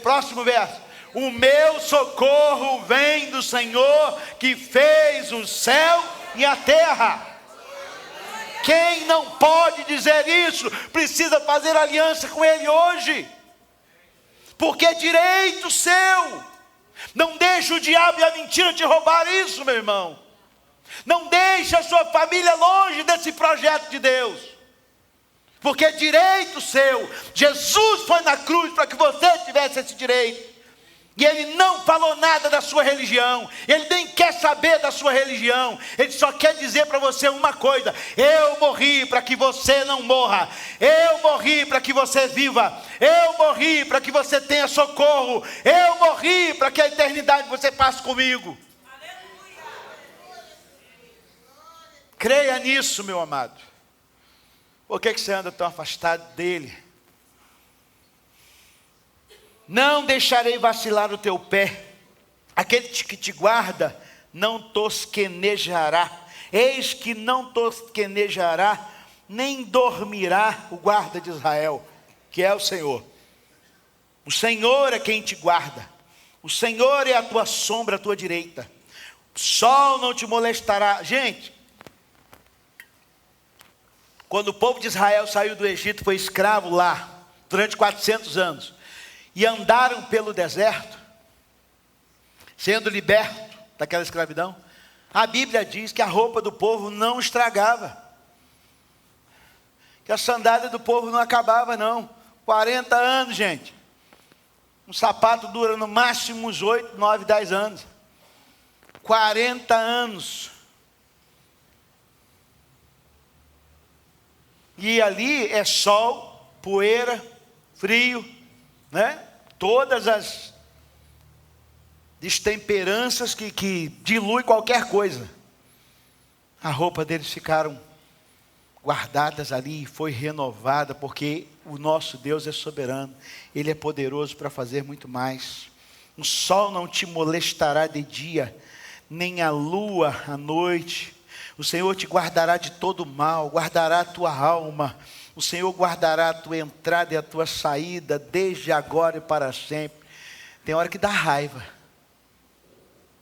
Próximo verso: o meu socorro vem do Senhor, que fez o céu e a terra. Quem não pode dizer isso, precisa fazer aliança com Ele hoje, porque é direito seu. Não deixe o diabo e a mentira te roubar isso, meu irmão. Não deixe a sua família longe desse projeto de Deus, porque é direito seu. Jesus foi na cruz para que você tivesse esse direito. E Ele não falou nada da sua religião, Ele nem quer saber da sua religião. Ele só quer dizer para você uma coisa: eu morri para que você não morra, eu morri para que você viva, eu morri para que você tenha socorro, eu morri para que a eternidade você passe comigo. Creia nisso, meu amado. Por que você anda tão afastado dele? Não deixarei vacilar o teu pé, aquele que te guarda não tosquenejará. Eis que não tosquenejará, nem dormirá o guarda de Israel, que é o Senhor. O Senhor é quem te guarda, o Senhor é a tua sombra à tua direita. O sol não te molestará. Gente, quando o povo de Israel saiu do Egito, foi escravo lá, durante 400 anos. E andaram pelo deserto, sendo liberto daquela escravidão. A Bíblia diz que a roupa do povo não estragava, que a sandália do povo não acabava não. 40 anos, gente. Um sapato dura no máximo uns 8, 9, 10 anos. 40 anos. E ali é sol, poeira, frio, né? Todas as destemperanças que dilui qualquer coisa. A roupa deles ficaram guardadas ali e foi renovada, porque o nosso Deus é soberano, Ele é poderoso para fazer muito mais. O sol não te molestará de dia, nem a lua à noite. O Senhor te guardará de todo mal, guardará a tua alma. O Senhor guardará a tua entrada e a tua saída, desde agora e para sempre. Tem hora que dá raiva,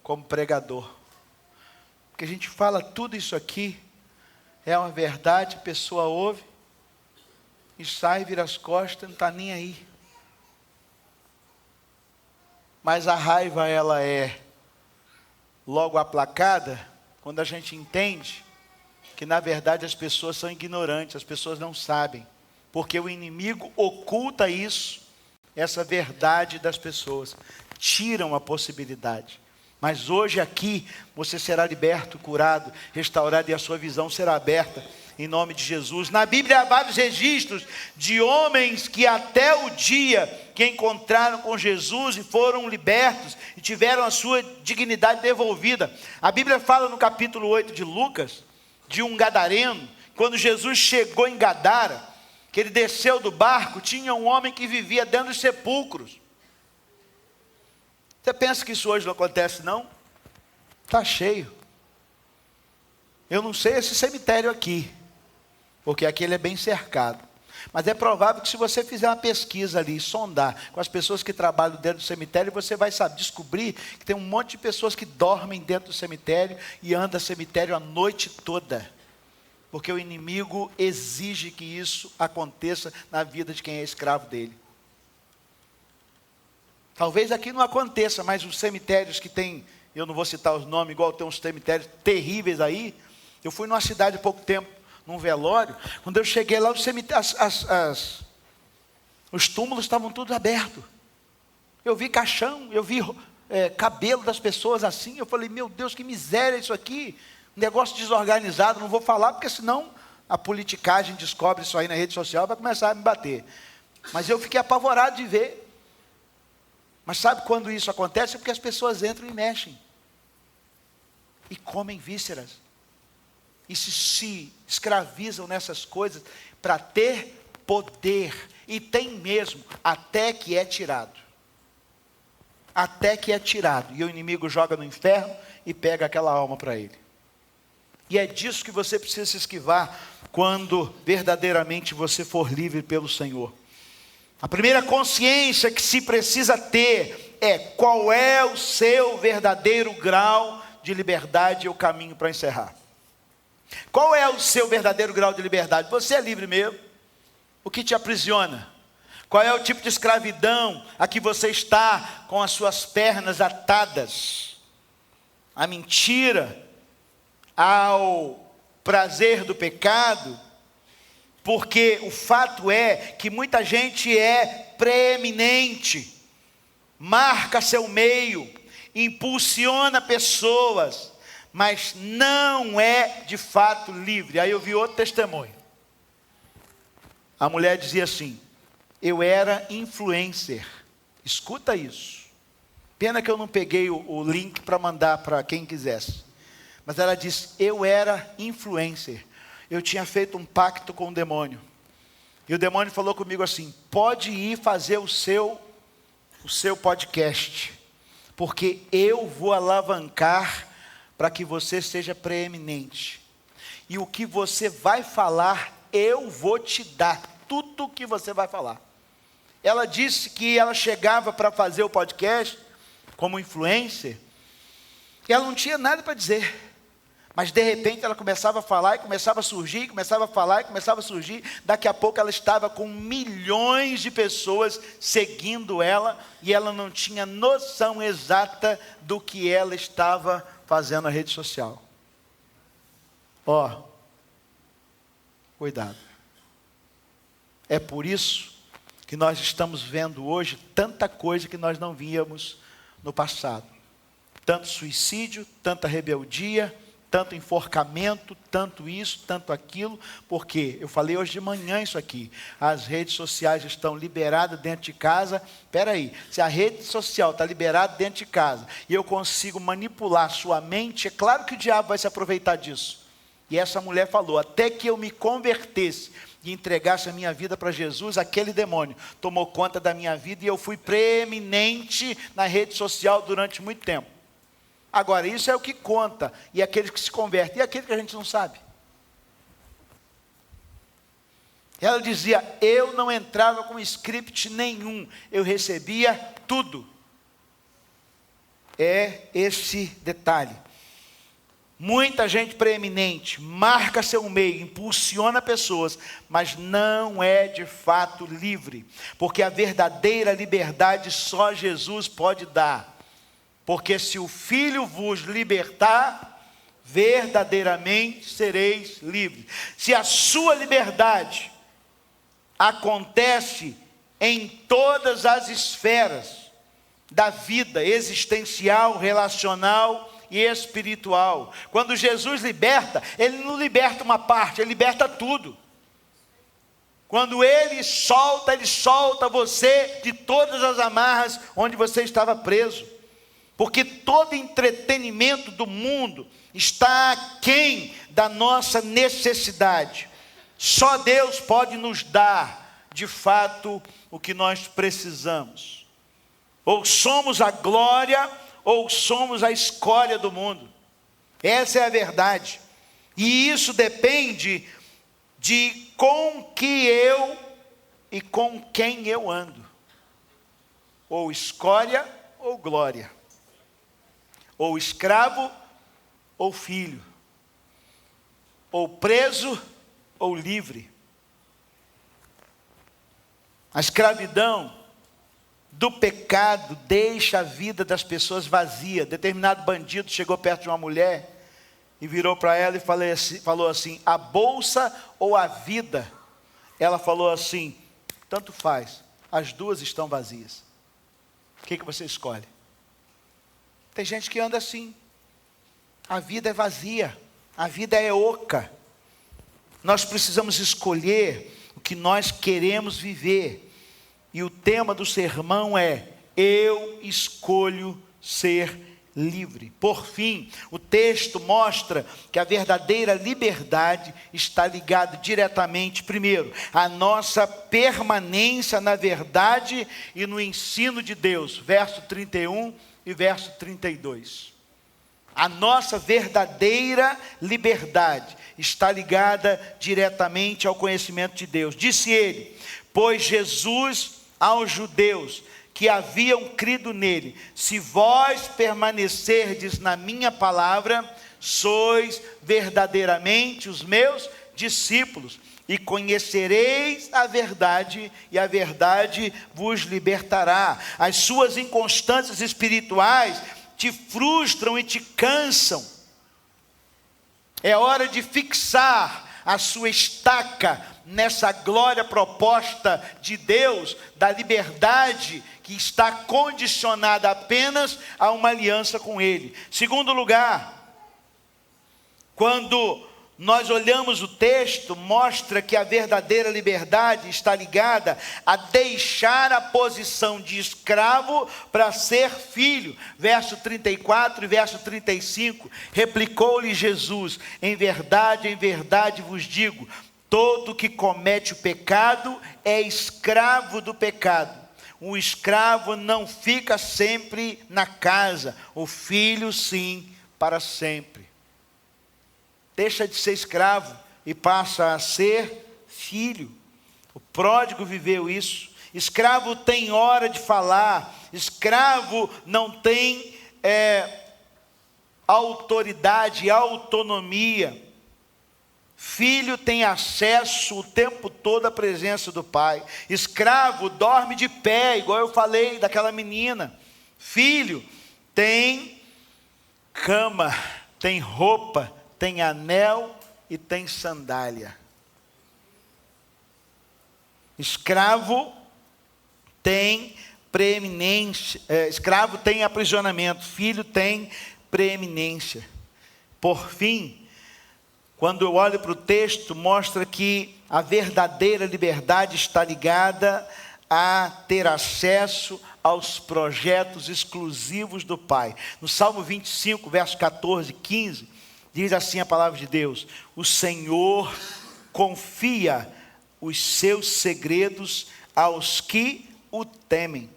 como pregador, porque a gente fala tudo isso aqui, é uma verdade, a pessoa ouve, e sai, vira as costas, não está nem aí. Mas a raiva, ela é logo aplacada, quando a gente entende que na verdade as pessoas são ignorantes, as pessoas não sabem, porque o inimigo oculta isso, essa verdade das pessoas, tiram a possibilidade. Mas hoje aqui, você será liberto, curado, restaurado, e a sua visão será aberta, em nome de Jesus. Na Bíblia há vários registros de homens que até o dia que encontraram com Jesus e foram libertos, e tiveram a sua dignidade devolvida. A Bíblia fala no capítulo 8 de Lucas, de um gadareno, quando Jesus chegou em Gadara, que ele desceu do barco, tinha um homem que vivia dentro dos sepulcros. Você pensa que isso hoje não acontece não? Está cheio. Eu não sei esse cemitério aqui, porque aqui ele é bem cercado. Mas é provável que se você fizer uma pesquisa ali, sondar com as pessoas que trabalham dentro do cemitério, você vai saber, descobrir que tem um monte de pessoas que dormem dentro do cemitério e andam no cemitério a noite toda. Porque o inimigo exige que isso aconteça na vida de quem é escravo dele. Talvez aqui não aconteça, mas os cemitérios que tem, eu não vou citar os nomes, igual tem uns cemitérios terríveis aí. Eu fui numa cidade há pouco tempo, num velório. Quando eu cheguei lá, os túmulos estavam todos abertos. Eu vi caixão, eu vi cabelo das pessoas assim. Eu falei, meu Deus, que miséria isso aqui. Negócio desorganizado, não vou falar, porque senão a politicagem descobre isso aí na rede social, vai começar a me bater. Mas eu fiquei apavorado de ver. Mas sabe quando isso acontece? É porque as pessoas entram e mexem. E comem vísceras. E se escravizam nessas coisas para ter poder. E tem mesmo, até que é tirado. Até que é tirado. E o inimigo joga no inferno e pega aquela alma para ele. E é disso que você precisa se esquivar quando verdadeiramente você for livre pelo Senhor. A primeira consciência que se precisa ter é qual é o seu verdadeiro grau de liberdade. E o caminho para encerrar. Qual é o seu verdadeiro grau de liberdade? Você é livre mesmo? O que te aprisiona? Qual é o tipo de escravidão a que você está com as suas pernas atadas? A mentira, ao prazer do pecado? Porque o fato é que muita gente é preeminente, marca seu meio, impulsiona pessoas, mas não é de fato livre. Aí eu vi outro testemunho. A mulher dizia assim: eu era influencer. Escuta isso. Pena que eu não peguei o link para mandar para quem quisesse. Mas ela disse, eu era influencer. Eu tinha feito um pacto com o demônio. E o demônio falou comigo assim, pode ir fazer o seu podcast. Porque eu vou alavancar para que você seja preeminente. E o que você vai falar, eu vou te dar. Tudo o que você vai falar. Ela disse que ela chegava para fazer o podcast como influencer. E ela não tinha nada para dizer. Mas de repente ela começava a falar e começava a surgir, começava a falar e começava a surgir. Daqui a pouco ela estava com milhões de pessoas seguindo ela. E ela não tinha noção exata do que ela estava fazendo na rede social. Ó, cuidado. É por isso que nós estamos vendo hoje tanta coisa que nós não víamos no passado. Tanto suicídio, tanta rebeldia, tanto enforcamento, tanto isso, tanto aquilo, porque eu falei hoje de manhã isso aqui, as redes sociais estão liberadas dentro de casa. Espera aí, se a rede social está liberada dentro de casa, e eu consigo manipular sua mente, é claro que o diabo vai se aproveitar disso. E essa mulher falou, até que eu me convertesse, e entregasse a minha vida para Jesus, aquele demônio tomou conta da minha vida, e eu fui preeminente na rede social durante muito tempo. Agora, isso é o que conta, e aqueles que se convertem, e aquele que a gente não sabe. Ela dizia, eu não entrava com script nenhum, eu recebia tudo. É esse detalhe. Muita gente preeminente, marca seu meio, impulsiona pessoas, mas não é de fato livre. Porque a verdadeira liberdade só Jesus pode dar. Porque se o Filho vos libertar, verdadeiramente sereis livres. Se a sua liberdade acontece em todas as esferas da vida existencial, relacional e espiritual. Quando Jesus liberta, Ele não liberta uma parte, Ele liberta tudo. Quando Ele solta você de todas as amarras onde você estava preso. Porque todo entretenimento do mundo está aquém da nossa necessidade. Só Deus pode nos dar, de fato, o que nós precisamos. Ou somos a glória, ou somos a escória do mundo. Essa é a verdade. E isso depende de com que eu e com quem eu ando. Ou escória ou glória. Ou escravo ou filho. Ou preso ou livre. A escravidão do pecado deixa a vida das pessoas vazia. Determinado bandido chegou perto de uma mulher e virou para ela e falou assim: a bolsa ou a vida? Ela falou assim: tanto faz, as duas estão vazias. O que você escolhe? Tem gente que anda assim. A vida é vazia, a vida é oca. Nós precisamos escolher o que nós queremos viver. E o tema do sermão é: eu escolho ser livre. Por fim, o texto mostra que a verdadeira liberdade está ligada diretamente, primeiro, à nossa permanência na verdade e no ensino de Deus. Verso 31 e verso 32. A nossa verdadeira liberdade está ligada diretamente ao conhecimento de Deus. Disse ele: pois Jesus aos judeus que haviam crido nele: se vós permanecerdes na minha palavra, sois verdadeiramente os meus discípulos, e conhecereis a verdade, e a verdade vos libertará. As suas inconstâncias espirituais te frustram e te cansam. É hora de fixar a sua estaca nessa glória proposta de Deus, da liberdade que está condicionada apenas a uma aliança com Ele. Segundo lugar, quando nós olhamos o texto, mostra que a verdadeira liberdade está ligada a deixar a posição de escravo para ser filho. Verso 34 e verso 35, replicou-lhe Jesus: em verdade vos digo, todo que comete o pecado é escravo do pecado. O escravo não fica sempre na casa, o filho sim, para sempre. Deixa de ser escravo e passa a ser filho. O pródigo viveu isso. Escravo tem hora de falar, escravo não tem autoridade, autonomia. Filho tem acesso o tempo todo à presença do pai. Escravo dorme de pé, igual eu falei daquela menina. Filho tem cama, tem roupa, tem anel e tem sandália. Escravo tem preeminência, escravo tem aprisionamento, filho tem preeminência. Por fim, quando eu olho para o texto, mostra que a verdadeira liberdade está ligada a ter acesso aos projetos exclusivos do Pai. No Salmo 25, verso 14 e 15, diz assim a palavra de Deus: o Senhor confia os seus segredos aos que o temem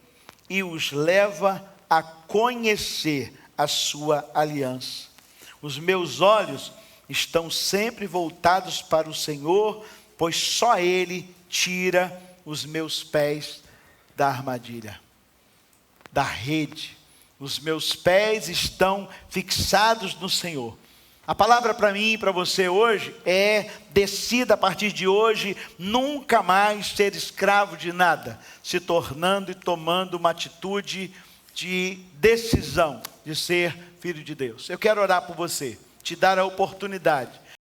e os leva a conhecer a sua aliança. Os meus olhos estão sempre voltados para o Senhor, pois só Ele tira os meus pés da armadilha, da rede. Os meus pés estão fixados no Senhor. A palavra para mim e para você hoje é: decida a partir de hoje nunca mais ser escravo de nada, se tornando e tomando uma atitude de decisão de ser filho de Deus. Eu quero orar por você, te dar a oportunidade